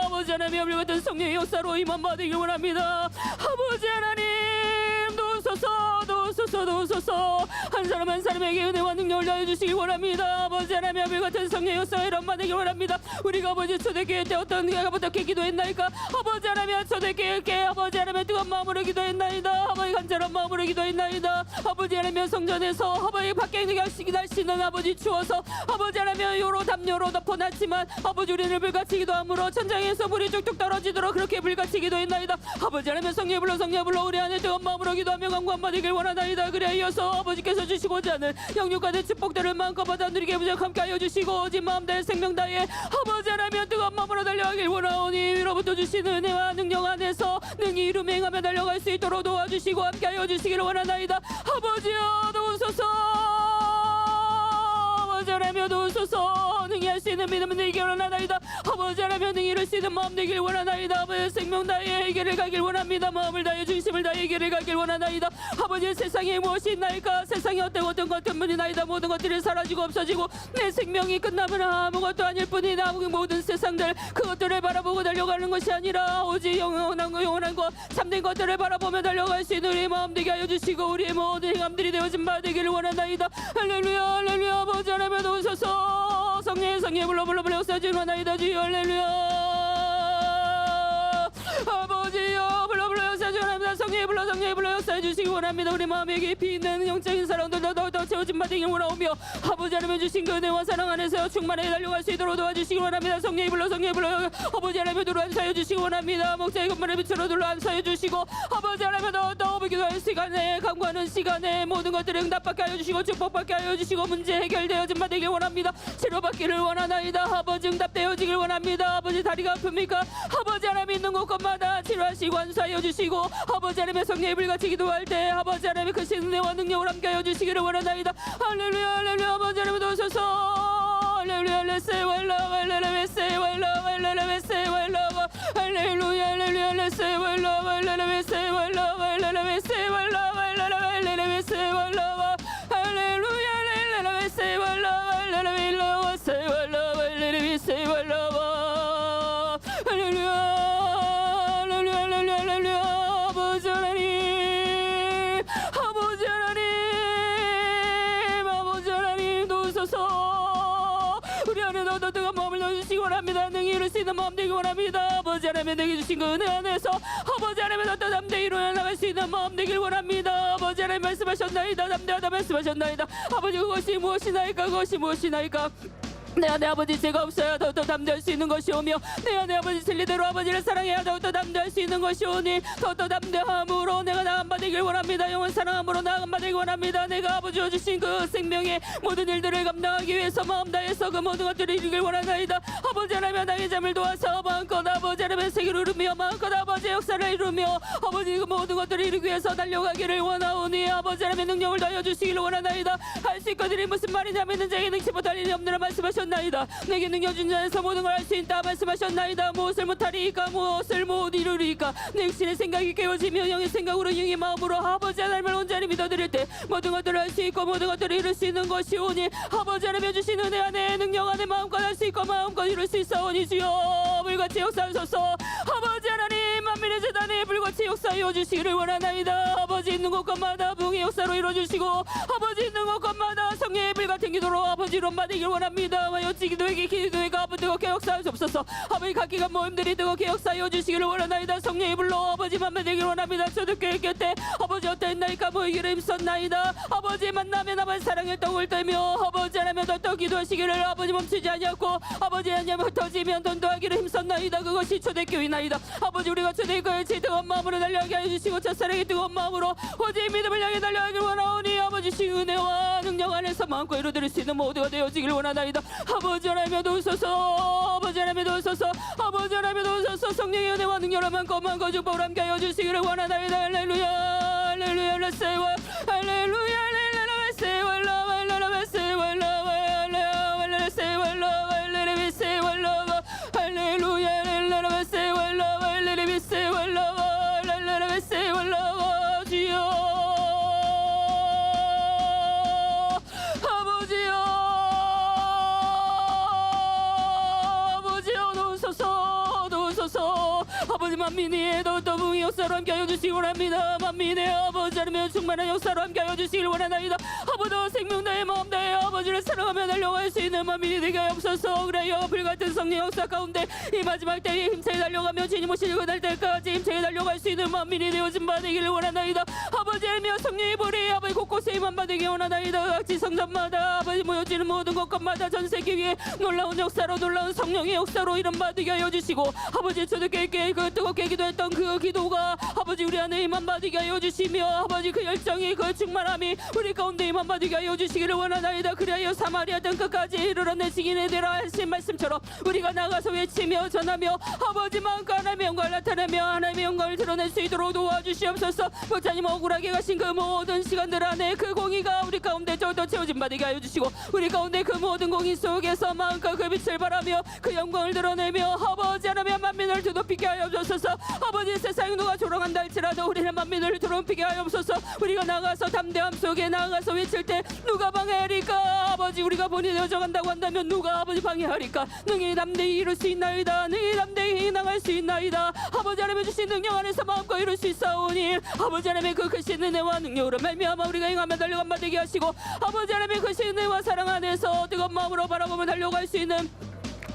아버지 하나님 우리 같은 성령의 역사로 임한 바 되길 원합니다. 아버지 하나님 도우소서. 한 사람 한 사람에게 은혜와 능력을 더해 주시기 원합니다. 아버지 하나님 우리 같은 성령의 역사에 이런 바 되길 원합니다. 우리가 아버지 초대교회 때 어떤 내가 어떻게 기도했나이까? 아버지 하나님 초대교회 아버지 하나님 뜨거운 마음으로 기도했나이다. 아버지 간절한 마음으로 기도했나이다. 아버지 하나님 성전에서 아버지 밖에 있는 결식이 날 수 있는 아버지 주어서 아버지 하나님 요로 담요로 덮어놨지만 아버지 우리는 불같이 기도함으로 천장에서 불이 뚝뚝 떨어지도록 그렇게 불같이 기도했나이다. 아버지 하나님 성령 불러 우리 안에 뜨거운 마음으로 기도하며 간구한 바 되길 원하나이다. 그래 이어서 아버지께서 주시고자 하는 영육간의 축복들을 마음껏 받아 누리게 무적 함께 하여 주시고 오직 마음 다해 생명 다해 아버지 하나님 뜨거운 마음으로 달려가길 원하오니 위로부터 주시는 은혜와 능력 안에서 능히 이루며 행하며 달려갈 수 있도록 도와주시고 함께 하여 주시기를 원하나이다. 아버지여 도우소서. 아버지 하나님 도우소서. 능히 할 수 있는 믿음은 되길 원하나이다. 아버지 하나님 능히 이룰 수 있는 마음 되길 원하나이다. 아버지 생명 다해 이길을 가길 원합니다. 마음을 다해 중심을 다해 이길을 가길 원하나이다. 아버지 세상에 무엇이 있나이까? 세상에 어떤 것든 분이나이다. 모든 것들이 사라지고 없어지고 내 생명이 끝나면 아무것도 아닐 뿐이다. 모든 세상들 그것들을 바라보고 달려가는 것이 아니라 오직 영원한 것 참된 것들을 바라보며 달려갈 수 있는 우리의 마음 되게 하여 주시고 우리의 모든 행함들이 되어진 바 되기를 원하나이다. 할렐루야 할렐루야. 아버지 하나님 도우소서. 성령의 불러 역사하지 원하나이다. 주여 할렐루야. 아버지여 불러 역사하지 원합니다. 성령 성령의 불러 역사해 주시기 원합니다. 우리 마음에 깊이 있는 영적인 사랑도 더더 채워진 바되길 원하오며 아버지 하나님 주신 그 은혜와 사랑 안에서 충만하게 달려갈 수 있도록 도와주시기 원합니다. 성령의 불러 아버지 하나님 들어 안사해 주시기 원합니다. 목자의 것만을 빛으로 둘러 안사해 주시고 아버지 하나님 더 기도할 시간에 간구하는 시간에 모든 것들을 응답받게 하여 주시고 축복받게 하여 주시고 문제 해결되어진 바 되길 원합니다. 치료받기를 원하나이다. 아버지 응답되어지길 원합니다. 아버지 다리가 아픕니까? 아버지 하나님 있는 곳곳마다 치료하시고 안수하여 주시고 아버지 하나님의 성령의 불같이 기도할 때 아버지 하나님의 그 신은혜와 능력을 함께하여 주시기를 원하나이다. 할렐루야 할렐루야. 아버지 하나님 도우소서. 할렐루야 레세왈라 할렐루야 레세왈라 할렐루야 레세왈라 할렐루야 할렐루야 레세왈라 할렐루야 레세왈라 할렐루야 레세왈라 할렐루야 레세왈라 할렐루야 할렐루야 레세왈라 할렐루야 레세왈라 할렐루야 레세왈라 할렐루야 할렐루야 할렐루야 할렐루야. 아버지 하나님 아버지 하나님 아버지 하나님 도우소서. 우리 안에 더 뜨거운 마음을 넣어주시기 원합니다. 능히 이룰 수 있는 마음 되기 원합니다. 아버지 하나님 내게 주신 그 은혜 안에서 아버지 하나님 더 담대히 이루어나갈 수 있는 마음 되길 원합니다. 아버지 하나님 말씀하셨나이다. 담대하다 말씀하셨나이다. 아버지 그것이 무엇이나이까 그것이 무엇이나이까. 내 안에 아버지 죄가 없어야 더욱더 담대할 수 있는 것이오며 내 안에 아버지 진리대로 아버지를 사랑해야 더욱더 담대할 수 있는 것이오니 더욱더 담대함으로 내가 나아간 바 되길 원합니다. 영원 사랑함으로 나아간 바 되길 원합니다. 내가 아버지가 주신 그 생명의 모든 일들을 감당하기 위해서 마음 다해서 그 모든 것들을 이루길 원하나이다. 아버지 하나님 나의 잠을 도와서 마음껏 아버지 하나님의 세계를 이루며 마음껏 아버지의 역사를 이루며 아버지 그 모든 것들을 이루기 위해서 달려가기를 원하오니 아버지 하나님의 능력을 다하여 주시기를 원하나이다. 할 수 있거든이 무슨 말이냐면 자기 능치 못할 일이 없느라 말씀하셨나이다. 내게 능력 준 자에서 모든 걸 할 수 있다 말씀하셨나이다. 무엇을 못하리까 무엇을 못 이루리까. 내 육신의 생각이 깨어지며 영의 생각으로 영의 마음으로 아버지 하나님을 온전히 믿어드릴 때 모든 것들을 할 수 있고 모든 것들을 이룰 수 있는 것이오니 아버지 하나님 주신 은혜 안에 능력 안에 마음껏 할 수 있고 마음껏 이룰 수 있사오니 주여 불같이 역사하소서. 아버지 하나님 만민의 재단에 불같이 역사하여 주시기를 원하나이다. 아버지 있는 곳곳마다 부흥의 역사로 이루어주시고 아버지 있는 곳곳마다 성령의 불같은 기도로 아버지로 받으길 원합니다. 와여치 기도회가 아버지 뜨겁게 역사하시옵소서. 아버지 각기가 모임들이 뜨겁게 역사하여 주시기를 원하나이다. 성령의 불로 아버지만 받으길 원합니다. 저도 교회 곁에 아버지 어땠나이까 모이기를 힘썼나이다. 아버지 만나면 아버지 사랑의 떡을 떨며 아버지 하나면 더떠 기도하시기를 아버지 멈추지 아니하고 아버지 하나님 흩어지면 돈도하기를 힘썼나이다. 그것이 초대교회나이다. 아버지 우리가 초대교회의 뜨거운 마음으로 달려가게 하여 주시고 첫사랑의 뜨거운 마음으로 오직 믿음을 향해 달려가길 원하오니 아버지 시 은혜와 능력 안에서 마음껏 이루어드릴 수 있는 모두가 되어지길 원하나이다. 아버지 하나님의 도우소서. 아버지 하나님의 도우소서. 아버지 하나님의 도우소서. 성령의 은혜와 능력을 마음껏 축복을 함께 하여 주시기를 원하나이다. 할렐루야 할렐루야 레세와 할렐루야 할렐루야 레세와 할렐루야 레세와 할렐루야 레세와 할렐루야 레세와 할렐루야 할렐루야 레세와 할렐루야 레세와 할렐루야 레세와 주여 아버지 만민의 더욱더 부흥의 역사로 함께 하여 주시기 원합니다. 만민의 아버지 하나님의 충만한 역사로 함께 하여 주시길 원하나이다. 아버지 생명 다해 마음 다해 아버지를 사랑하며 달려갈 수 있는 만민이 되게 하옵소서. 그래요 불같은 성령 역사 가운데 이 마지막 때에 힘차게 달려가며 주님 오시고 날 때까지 힘차게 달려갈 수 있는 만민이 되어진 바 되기를 원하나이다. 아버지 하나님의 성령의 불이 아버지 곳곳에 임한 바 되기 원하나이다. 각지 성전마다 아버지 모여지는 모든 곳곳마다 전 세계 위에 놀라운 역사로 놀라운 성령의 역사로 이런 바 되게 하여 주시고 아버지 초대교회에 그 뜨겁게 기도했던 그 기도가 아버지 우리 안에 임한 바 되게 하여 주시며 아버지 그 열정이 그 충만함이 우리 가운데 임한 바 되게 하여 주시기를 원하나이다. 그리하여 사마리아 땅끝까지 이르러내시기에 되라 하신 말씀처럼 우리가 나가서 외치며 전하며 아버지 마음껏 하나님의 영광을 나타내며 하나님의 영광을 드러낼 수 있도록 도와주시옵소서. 목사님 억울하게 가신 그 모든 시간들 안에 그 공의가 우리 가운데 더더 채워진 바 되게 하여 주시고 우리 가운데 그 모든 공의 속에서 마음껏 그 빛을 바라며 그 영광을 드러내며 아버지 하나님의 만민을 두높이게 하여 주소서. 아버지 세상 누가 조롱한다 할지라도 우리는 만민을 두높이게 하옵소서. 우리가 나가서 담대함 속에 나가서 외칠 때 누가 방해하리까. 아버지 우리가 본인이 여정한다고 한다면 누가 아버지 방해하리까. 능히 담대히 이룰 수 있나이다. 능히 담대히 나갈 수 있나이다. 아버지 하나님의 주신 능력 안에서 마음껏 이룰 수 있사오니 아버지 하나님의 그 크신 은혜와 능력으로 말미암아 우리가 행하며 달려간 바 되게 하시고 아버지 하나님의 크신 은혜와 사랑 안에서 뜨거운 마음으로 바라보며 달려갈 수 있는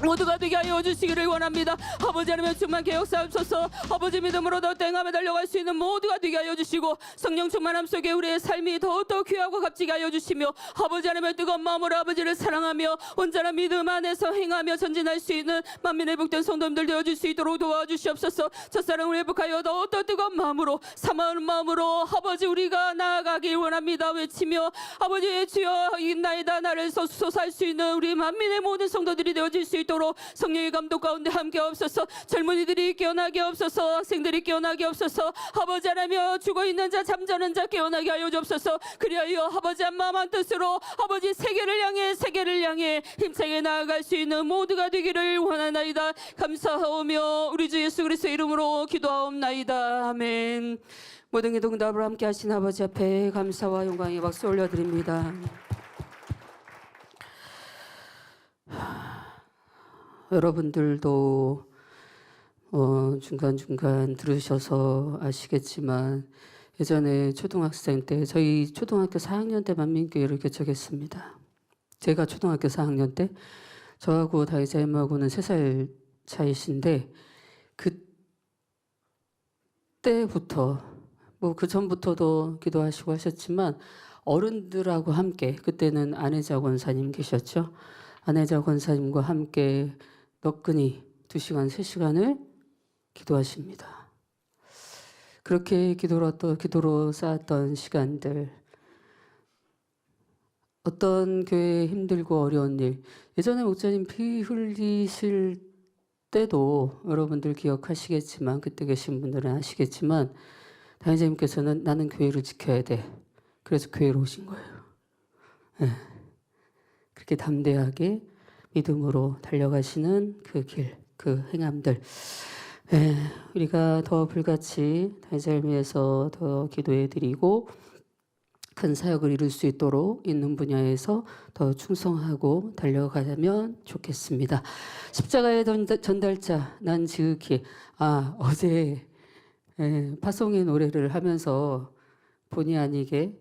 모두가 되게 하여 주시기를 원합니다. 아버지 하나님 충만 개혁사옵소서. 아버지 믿음으로 더 땡함에 달려갈 수 있는 모두가 되게 하여 주시고 성령 충만함 속에 우리의 삶이 더욱더 귀하고 값지게 하여 주시며 아버지 하나님의 뜨거운 마음으로 아버지를 사랑하며 온전한 믿음 안에서 행하며 전진할 수 있는 만민의 복된 성도님들 되어줄 수 있도록 도와주시옵소서. 첫사랑을 회복하여 더욱더 뜨거운 마음으로 사마운 마음으로 아버지 우리가 나아가길 원합니다. 외치며 아버지 주여 있나이다 나를 솟아할 수 있는 우리 만민의 모든 성도들이 되어질 수 있도록 성령의 감독 가운데 함께 없어서 젊은이들이 깨어나게 없어서 학생들이 깨어나게 없어서 아버지 하나며 죽어있는 자 잠자는 자 깨어나게 하여 주옵소서. 그리하여 아버지 한 마음 한 뜻으로 아버지 세계를 향해 힘차게 나아갈 수 있는 모두가 되기를 원하나이다. 감사하오며 우리 주 예수 그리스도의 이름으로 기도하옵나이다. 아멘. 모든 기도 응답을 함께 하신 아버지 앞에 감사와 영광의 박수 올려드립니다. 여러분들도 중간중간 들으셔서 아시겠지만 예전에 초등학생 때 저희 초등학교 4학년 때 만민교회를 개척했습니다. 제가 초등학교 4학년 때 저하고 다이자님하고는 3살 차이신데 그때부터 뭐 그 전부터도 기도하시고 하셨지만 어른들하고 함께 그때는 안혜자 권사님 계셨죠. 안혜자 권사님과 함께 너끈히 2시간, 3시간을 기도하십니다. 그렇게 기도로 쌓았던 시간들, 어떤 교회에 힘들고 어려운 일, 예전에 목사님 피 흘리실 때도 여러분들 기억하시겠지만 그때 계신 분들은 아시겠지만 다니자님께서는 나는 교회를 지켜야 돼. 그래서 교회로 오신 거예요. 네. 그렇게 담대하게 믿음으로 달려가시는 그 길, 그 행함들, 우리가 더 불같이 다니자를 위해서 더 기도해드리고 큰 사역을 이룰 수 있도록 있는 분야에서 더 충성하고 달려가면 좋겠습니다. 십자가의 전달자 난 지극히 어제 파송의 노래를 하면서 본의 아니게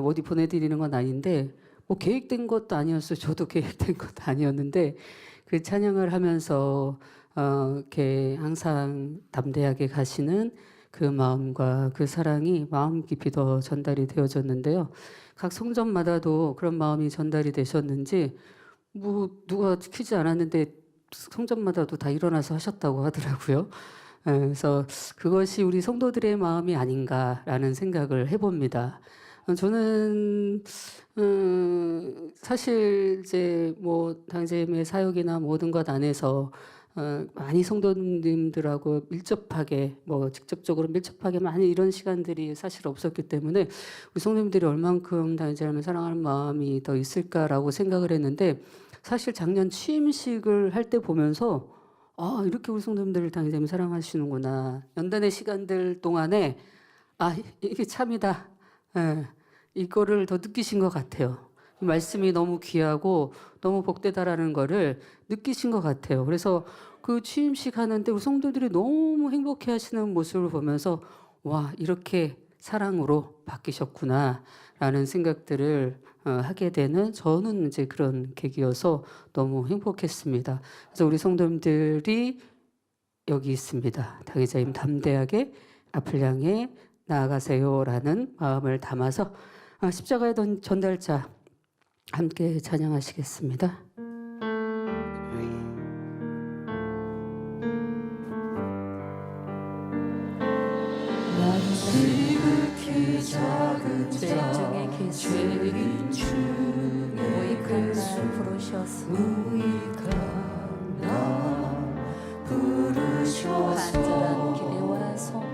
어디 보내드리는 건 아닌데 뭐 계획된 것도 아니었어요. 저도 계획된 것도 아니었는데 그 찬양을 하면서 이렇게 항상 담대하게 가시는 그 마음과 그 사랑이 마음 깊이 더 전달이 되어졌는데요. 각 성전마다도 그런 마음이 전달이 되셨는지 뭐 누가 지키지 않았는데 성전마다도 다 일어나서 하셨다고 하더라고요. 그래서 그것이 우리 성도들의 마음이 아닌가라는 생각을 해봅니다. 저는 사실 이제 뭐 당제의 사역이나 모든 것 안에서 많이 성도님들하고 밀접하게 뭐 직접적으로 밀접하게 많이 이런 시간들이 사실 없었기 때문에 우리 성도님들이 얼만큼 당제를 사랑하는 마음이 더 있을까라고 생각을 했는데 사실 작년 취임식을 할 때 보면서 이렇게 우리 성도님들을 당제를 사랑하시는구나. 연단의 시간들 동안에 이게 참이다. 이거를 더 느끼신 것 같아요. 이 말씀이 너무 귀하고 너무 복되다라는 거를 느끼신 것 같아요. 그래서 그 취임식 하는데 우리 성도들이 너무 행복해 하시는 모습을 보면서 와, 이렇게 사랑으로 바뀌셨구나라는 생각들을 하게 되는 저는 이제 그런 계기여서 너무 행복했습니다. 그래서 우리 성도님들이 여기 있습니다. 당회자님 담대하게 앞을 향해 나아가세요라는 마음을 담아서 십자가의 전달자 함께 찬양하시겠습니다.
난
지극히 작은
죄인 중에 계신
죄인 중에
무익한 날 부르셔서
무익한 날 부르셔서
간절한 기대와 소망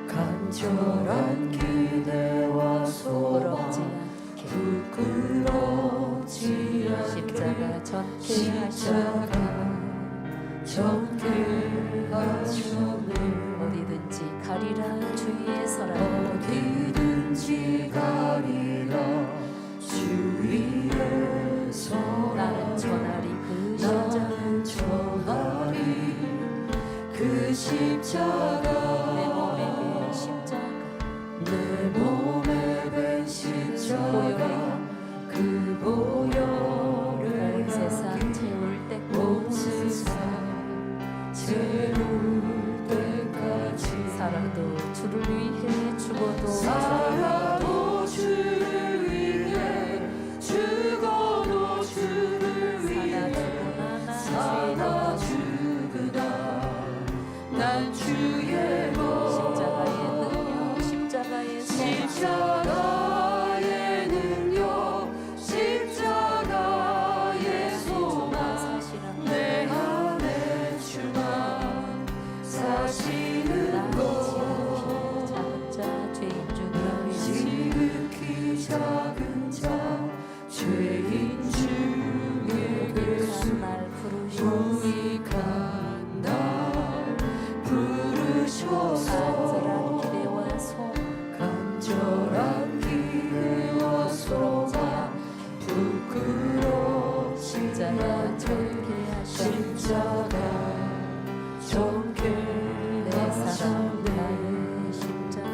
간절한 기대와 소망 부끄럽지 않게
십자가 전케
십자가 전케 하셨네.
어디든지 가리라 주의 서라
어디든지 가리라 주위에 서라.
나는 전하리 그
나는
십자가
전하리 그 십자가
내 몸에 밴 십자가
내 몸에 밴 십자가 그 보혈을
온 세상 채울 때
온 십자가 정케
내 사랑 나의 십자가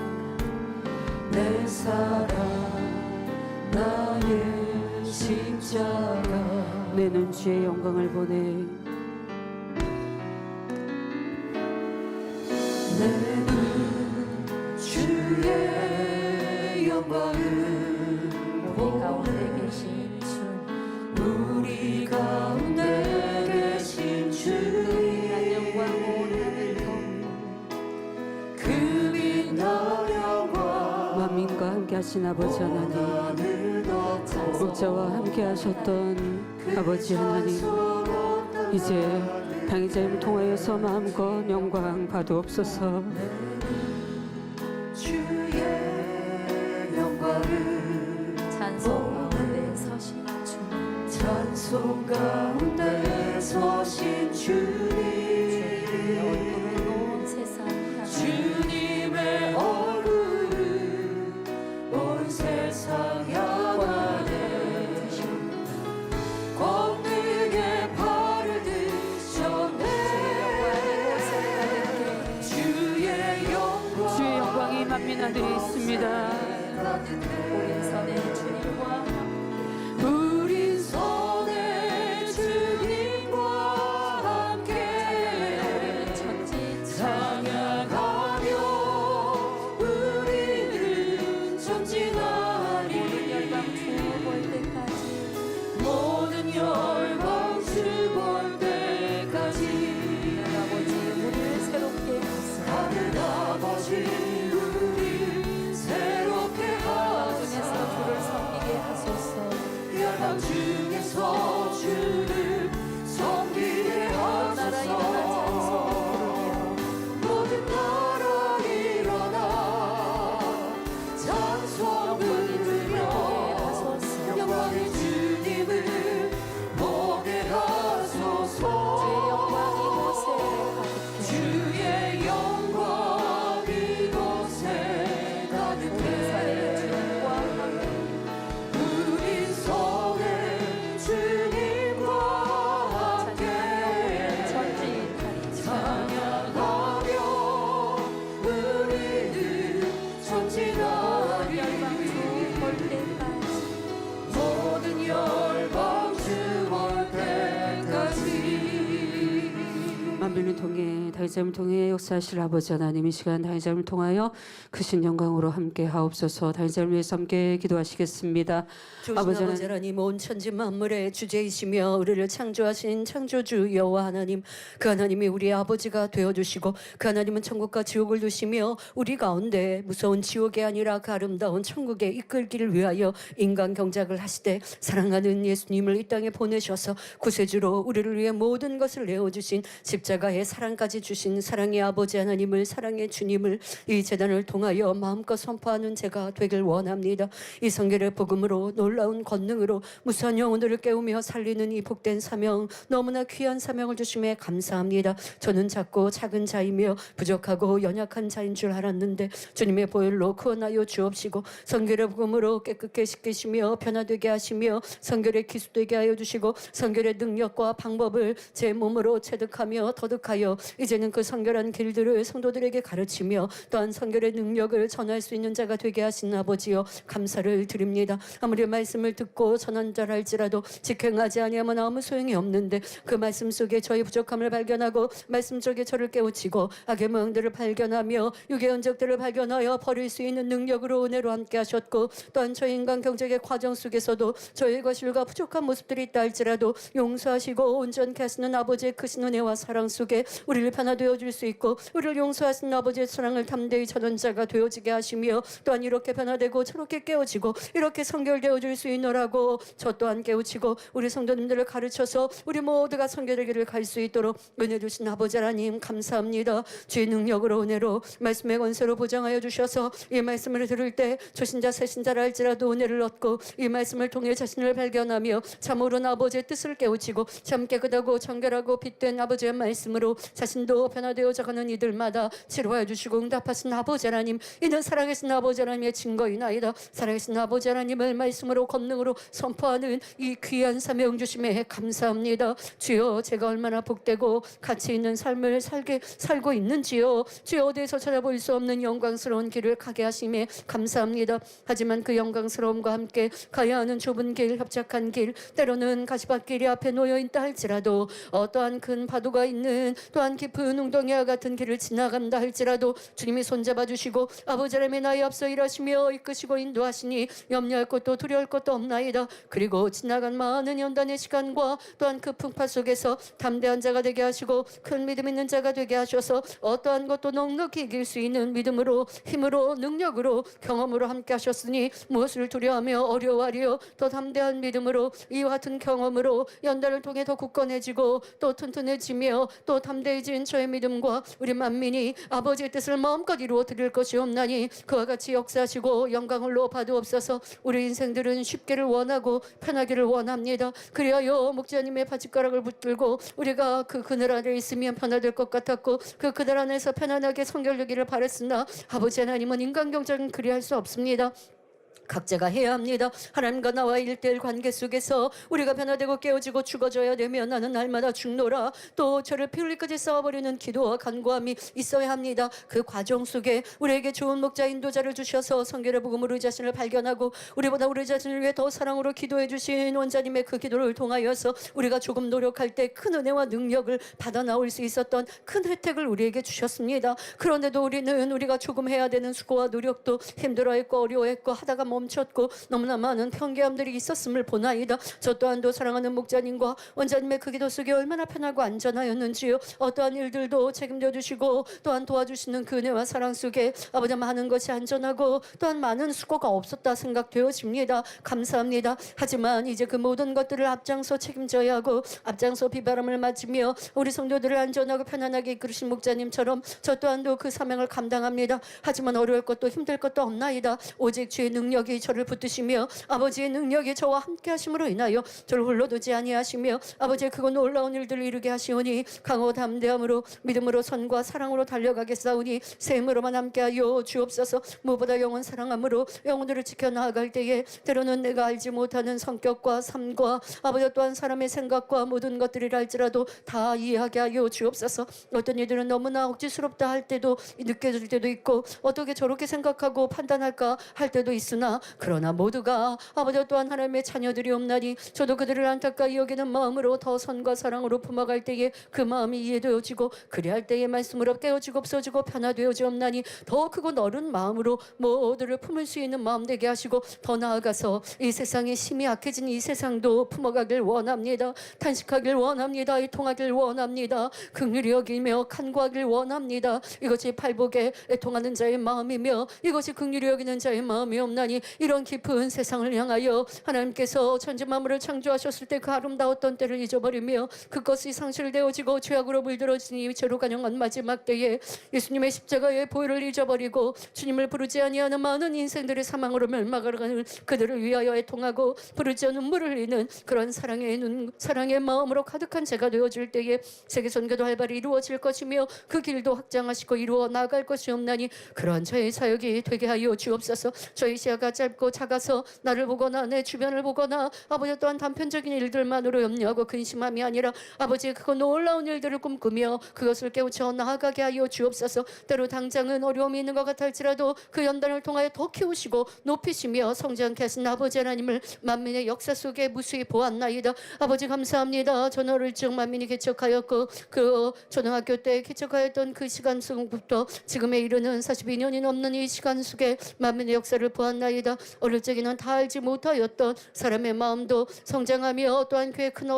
내 사랑 나의 십자가
내는 주의 영광을 보내
내는 주의 영광을
우리 가운데 계신 주
우리 가운데 계신 주의
영광
그 빛난 영광
만민과 함께 하신 아버지 하나님 목자와 함께 하셨던 아버지 하나님 이제 당의자임을 통하여서 마음껏 영광 받으옵소서.
주의 영광을
찬송 가운데 서신 주
찬송 가운데 서신 주님
얼굴을 온 세상 향해
주님의 얼굴을 온 세상 향하네 권능의 발을 드셨네 주의 영광
주의 영광이 만민 하늘에 있습니다.
우리 선의 주님과 함께
우린 선의 주님과 함께
천지
찬양하며 우리는 전진하리
열방 주볼 때까지
모든 열방 주볼 때까지
아버지 우리를 새롭게 하사
하늘 아버지 우리 새롭게
중에서
하사
주를 섬기게 하소서
열방 중에서 주를 섬기게
나라 일어나 찬송
하소서 모든 나라 일어나 찬송을
부르며
부르며
하소서
영광의 주님을 보게 하소서
주의 영광 이곳에 가득해
주의 영광 이곳에
우리 선의 주님과 함께
우린 선의 주님과 함께
찬양하며
찬양하며 우리는 전진하리
열방 주볼 때까지
모든 열방 주볼 때까지
만민을 통해 다윗자임을 통해 역사하실 아버지 하나님 이 시간 다윗자임을 통하여 크신 영광으로 함께 하옵소서. 다윗자임을 위해서 함께 기도하시겠습니다.
주신
아버지
아버지 하나님 온 천지 만물의 주제이시며 우리를 창조하신 창조주 여호와 하나님 그 하나님이 우리의 아버지가 되어주시고 그 하나님은 천국과 지옥을 두시며 우리 가운데 무서운 지옥이 아니라 그 아름다운 천국에 이끌기를 위하여 인간 경작을 하시되 사랑하는 예수님을 이 땅에 보내셔서 구세주로 우리를 위해 모든 것을 내어주신 십자가의 사랑까지 주신 사랑의 아버지 하나님을 사랑의 주님을 이 재단을 통하여 마음껏 선포하는 제가 되길 원합니다. 이 성결의 복음으로 놀라운 권능으로 무수한 영혼들을 깨우며 살리는 이 복된 사명 너무나 귀한 사명을 주심에 감사합니다. 저는 작고 작은 자이며 부족하고 연약한 자인 줄 알았는데 주님의 보혈로 구원하여 주옵시고 성결의 복음으로 깨끗게 씻기시며 변화되게 하시며 성결의 기수되게 하여 주시고 성결의 능력과 방법을 제 몸으로 체득하며 터득하여 이제는 그 성결한 길들을 성도들에게 가르치며 또한 성결의 능력을 전할 수 있는 자가 되게 하신 아버지여 감사를 드립니다. 아무리 말씀을 듣고 전한 자랄지라도 직행하지 아니하면 아무 소용이 없는데 그 말씀 속에 저희 부족함을 발견하고 말씀 속에 저를 깨우치고 악의 모형들을 발견하며 육의 흔적들을 발견하여 버릴 수 있는 능력으로 은혜로 함께 하셨고 또한 저희 인간 경쟁의 과정 속에서도 저희 거실과 부족한 모습들이 있다 할지라도 용서하시고 온전케 하시는 아버지의 크신 은혜와 사랑 속에 우리를 변화되어 줄 수 있고 우리를 용서하시는 아버지의 사랑을 담대히 전한 자가 되어지게 하시며 또한 이렇게 변화되고 저렇게 깨어지고 이렇게 성결되어 줄 수 있노라고 저 또한 깨우치고 우리 성도님들을 가르쳐서 우리 모두가 성결의 길을 갈 수 있도록 은혜 주신 아버지 하나님 감사합니다. 주의 능력으로 은혜로 말씀의 권세로 보장하여 주셔서 이 말씀을 들을 때 초신자 새신자라 할지라도 은혜를 얻고 이 말씀을 통해 자신을 발견하며 참으로 아버지의 뜻을 깨우치고 참 깨끗하고 정결하고 빛된 아버지의 말씀으로 자신도 변화되어져 가는 이들마다 치료하여 주시고 응답하신 아버지 하나님, 이는 살아계신 아버지 하나님의 증거이나이다. 살아계신 아버지 하나님을 말씀으로 권능으로 선포하는 이 귀한 사명 주심에 감사합니다. 주여, 제가 얼마나 복되고 가치 있는 삶을 살고 있는지요. 주여, 어디에서 찾아볼 수 없는 영광스러운 길을 가게 하심에 감사합니다. 하지만 그 영광스러움과 함께 가야 하는 좁은 길, 협착한 길, 때로는 가시밭길이 앞에 놓여있다 할지라도, 어떠한 큰 파도가 있는 또한 깊은 웅덩이와 같은 길을 지나간다 할지라도 주님이 손잡아 주시고 아버지 하나님의 나의 앞서 일하시며 이끄시고 인도하시니 염려할 것도 두려울 것도 없나이다. 그리고 지나간 많은 연단의 시간과 또한 그 풍파 속에서 담대한 자가 되게 하시고 큰 믿음 있는 자가 되게 하셔서 어떠한 것도 넉넉히 이길 수 있는 믿음으로, 힘으로, 능력으로, 경험으로 함께 하셨으니 무엇을 두려워하며 어려워하리요. 더 담대한 믿음으로, 이와 같은 경험으로 연단을 통해 더 굳건해지고 또 튼튼해지며 또 담대해진 저의 믿음과 우리 만민이 아버지의 뜻을 마음껏 이루어 드릴 것이 없나니 그와 같이 역사하시고 영광을로 받으옵소서. 우리 인생들은 쉽기를 원하고 편하기를 원합니다. 그리하여 목자님의 바짓가락을 붙들고 우리가 그 그늘 안에 있으면 편화될 것 같았고 그 그늘 안에서 편안하게 성결되기를 바랬으나 아버지 하나님은 인간경작은 그리할 수 없습니다. 각자가 해야 합니다. 하나님과 나와 일대일 관계 속에서 우리가 변화되고 깨어지고 죽어져야 되면 나는 날마다 죽노라. 또 저를 피 흘리까지 싸워버리는 기도와 간구함이 있어야 합니다. 그 과정 속에 우리에게 좋은 목자 인도자를 주셔서 성결의 복음으로 우리 자신을 발견하고 우리보다 우리 자신을 위해 더 사랑으로 기도해 주신 원자님의 그 기도를 통하여서 우리가 조금 노력할 때 큰 은혜와 능력을 받아 나올 수 있었던 큰 혜택을 우리에게 주셨습니다. 그런데도 우리가 조금 해야 되는 수고와 노력도 힘들어했고 어려워했고 하다가 멈췄고 너무나 많은 편개함들이 있었음을 보나이다. 저 또한도 사랑하는 목자님과 원자님의 그 기도 속에 얼마나 편하고 안전하였는지요. 어떠한 일들도 책임져 주시고 또한 도와주시는 그 은혜와 사랑 속에 아버지 많은 것이 안전하고 또한 많은 수고가 없었다 생각되어집니다. 감사합니다. 하지만 이제 그 모든 것들을 앞장서 책임져야 하고 앞장서 비바람을 맞으며 우리 성도들을 안전하고 편안하게 이끌으신 목자님처럼 저 또한도 그 사명을 감당합니다. 하지만 어려울 것도 힘들 것도 없나이다. 오직 주의 능력이 저를 붙드시며 아버지의 능력이 저와 함께 하심으로 인하여 저를 홀로두지 아니하시며 아버지의 그거 놀라운 일들을 이루게 하시오니 강호 담대함으로 믿음으로 선과 사랑으로 달려가겠사오니 새 힘으로만 함께하여 주옵소서. 무엇보다 영원 사랑함으로 영혼들을 지켜나아갈 때에 때로는 내가 알지 못하는 성격과 삶과 아버지 또한 사람의 생각과 모든 것들이라 할지라도 다 이해하게 하여 주옵소서. 어떤 이들은 너무나 억지스럽다 할 때도 느껴질 때도 있고 어떻게 저렇게 생각하고 판단할까 할 때도 있으나 그러나 모두가 아버지 또한 하나님의 자녀들이옵나니 저도 그들을 안타까이 여기는 마음으로 더 선과 사랑으로 품어갈 때에 그 마음이 이해되어지고 그리할 때에 말씀으로 깨어지고 없어지고 변화되어지옵나니 더 크고 넓은 마음으로 모두를 품을 수 있는 마음 되게 하시고 더 나아가서 이 세상에 심히 악해진 이 세상도 품어가길 원합니다. 탄식하길 원합니다. 애통하길 원합니다. 긍휼히 여기며 간구하길 원합니다. 이것이 팔복에 애통하는 자의 마음이며 이것이 긍휼히 여기는 자의 마음이옵나니 이런 깊은 세상을 향하여 하나님께서 천지 만물을 창조하셨을 때 그 아름다웠던 때를 잊어버리며 그것이 상실되어지고 죄악으로 물들어지니 죄로 간영한 마지막 때에 예수님의 십자가의 보혈을 잊어버리고 주님을 부르지 아니하는 많은 인생들의 사망으로 멸망하는 그들을 위하여 애통하고 부르짖어 눈물을 흘리는 그런 사랑의 마음으로 가득한 제가 되어질 때에 세계 선교도 활발히 이루어질 것이며 그 길도 확장하시고 이루어 나아갈 것이 없나니 그런 저의 사역이 되게 하여 주옵소서. 저희 시야가 짧고 작아서 나를 보거나 내 주변을 보거나 아버지 또한 단편적인 일들만으로 염려하고 근심함이 아니라 아버지의 그 놀라운 일들을 꿈꾸며 그것을 깨우쳐 나아가게 하여 주옵소서. 때로 당장은 어려움이 있는 것 같을지라도 그 연단을 통하여 더 키우시고 높이시며 성장케 하신 아버지 하나님을 만민의 역사 속에 무수히 보았나이다. 아버지 감사합니다. 저는 어릴 적 만민이 개척하였고 그 초등학교 때 개척하였던 그 시간 속부터 지금에 이르는 42년이 넘는 이 시간 속에 만민의 역사를 보았나이다. 어릴 적에는 다 알지 못하였던 사람의 마음도 성장하며 또한 꽤 큰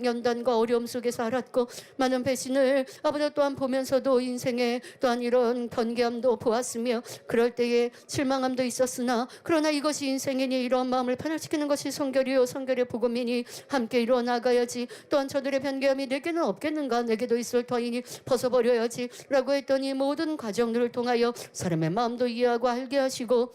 연단과 어려움 속에서 알았고 많은 배신을 아버지 또한 보면서도 인생에 또한 이런 번개함도 보았으며 그럴 때에 실망함도 있었으나 그러나 이것이 인생이니 이런 마음을 변화시키는 것이 성결이요 성결의 복음이니 함께 이루어 나가야지. 또한 저들의 변개함이 내게는 없겠는가 내게도 있을 터이니 벗어버려야지 라고 했더니 모든 과정들을 통하여 사람의 마음도 이해하고 알게 하시고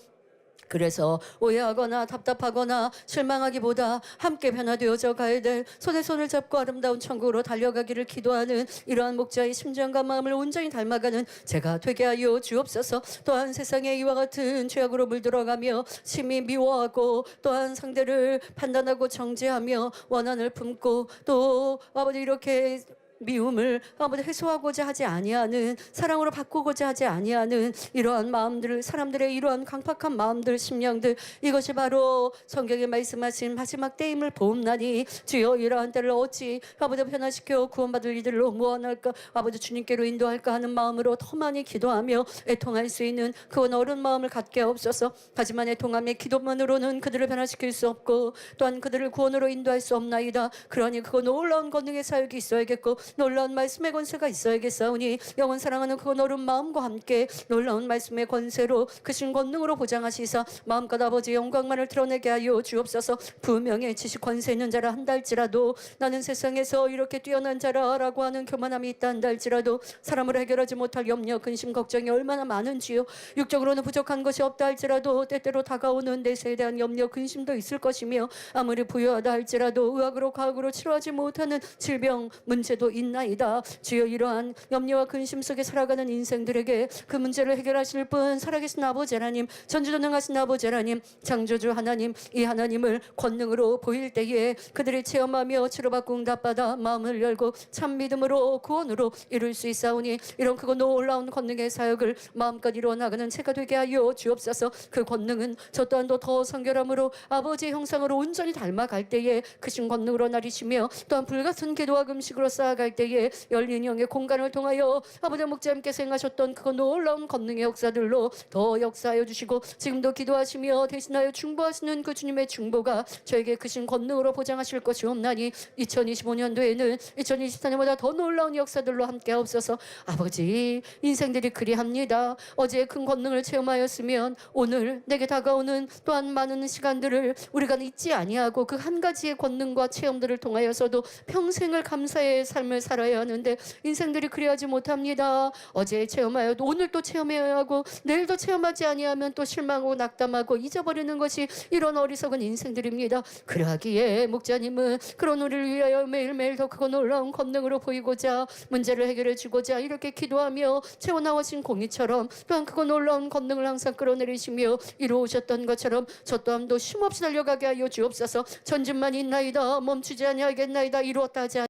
그래서 오해하거나 답답하거나 실망하기보다 함께 변화되어져 가야 될 손에 손을 잡고 아름다운 천국으로 달려가기를 기도하는 이러한 목자의 심정과 마음을 온전히 닮아가는 제가 되게 하여 주옵소서. 또한 세상에 이와 같은 죄악으로 물들어가며 심히 미워하고 또한 상대를 판단하고 정죄하며 원한을 품고 또 아버지 이렇게 미움을 아버지 해소하고자 하지 아니하는 사랑으로 바꾸고자 하지 아니하는 이러한 마음들 사람들의 이러한 강팍한 마음들 심령들 이것이 바로 성경에 말씀하신 마지막 때임을 보옵나니 주여 이러한 때를 어찌 아버지 변화시켜 구원받을 이들로 무언할까 아버지 주님께로 인도할까 하는 마음으로 더 많이 기도하며 애통할 수 있는 그 어른 마음을 갖게 없어서 하지만 애통함의 기도만으로는 그들을 변화시킬 수 없고 또한 그들을 구원으로 인도할 수 없나이다. 그러니 그거 놀라운 권능의 사역이 있어야겠고 놀라운 말씀의 권세가 있어야겠사오니 영원 사랑하는 그 어른 마음과 함께 놀라운 말씀의 권세로 그 신 권능으로 보장하시사 마음껏 아버지 영광만을 드러내게 하여 주옵소서. 분명히 지식 권세 있는 자라 한다 할지라도 나는 세상에서 이렇게 뛰어난 자라라고 하는 교만함이 있다 한다 할지라도 사람을 해결하지 못할 염려 근심 걱정이 얼마나 많은지요. 육적으로는 부족한 것이 없다 할지라도 때때로 다가오는 내세에 대한 염려 근심도 있을 것이며 아무리 부유하다 할지라도 의학으로 과학으로 치료하지 못하는 질병 문제도 있나이다. 주여 이러한 염려와 근심 속에 살아가는 인생들에게 그 문제를 해결하실 분 살아계신 아버지 하나님 전지전능하신 아버지 하나님 창조주 하나님 이 하나님을 권능으로 보일 때에 그들이 체험하며 치료받고 응답받아 마음을 열고 참 믿음으로 구원으로 이룰 수 있사오니 이런 그거 놀라운 권능의 사역을 마음껏 이루어나가는 제가 되게 하여 주옵소서. 그 권능은 저 또한도 더 성결함으로 아버지의 형상으로 온전히 닮아갈 때에 크신 권능으로 나리시며 또한 불같은 기도와 금식으로 쌓아갈 때에 열린 영의 공간을 통하여 아버지 목자님께서 행하셨던 그 놀라운 권능의 역사들로 더 역사하여 주시고 지금도 기도하시며 대신하여 중보하시는 그 주님의 중보가 저에게 크신 권능으로 보장하실 것이 없나니 2025년도에는 2024년보다 더 놀라운 역사들로 함께 하옵소서. 아버지 인생들이 그리합니다. 어제 큰 권능을 체험하였으면 오늘 내게 다가오는 또한 많은 시간들을 우리가 잊지 아니하고 그 한 가지의 권능과 체험들을 통하여서도 평생을 감사의 삶을 살아야 하는데 인생들이 그리하지 못합니다. 어제 체험하여도 오늘 또 체험해야 하고 내일도 체험하지 아니하면 또 실망하고 낙담하고 잊어버리는 것이 이런 어리석은 인생들입니다. 그러하기에 목자님은 그런 우리를 위하여 매일매일 더 크고 놀라운 권능으로 보이고자 문제를 해결해 주고자 이렇게 기도하며 채워나오신 공의처럼 또한 크고 놀라운 권능을 항상 끌어내리시며 이루어오셨던 것처럼 저 또한도 쉼없이 달려가게 하여 주옵소서. 전진만 있나이다 멈추지 아니하겠나이다 이루었다 하지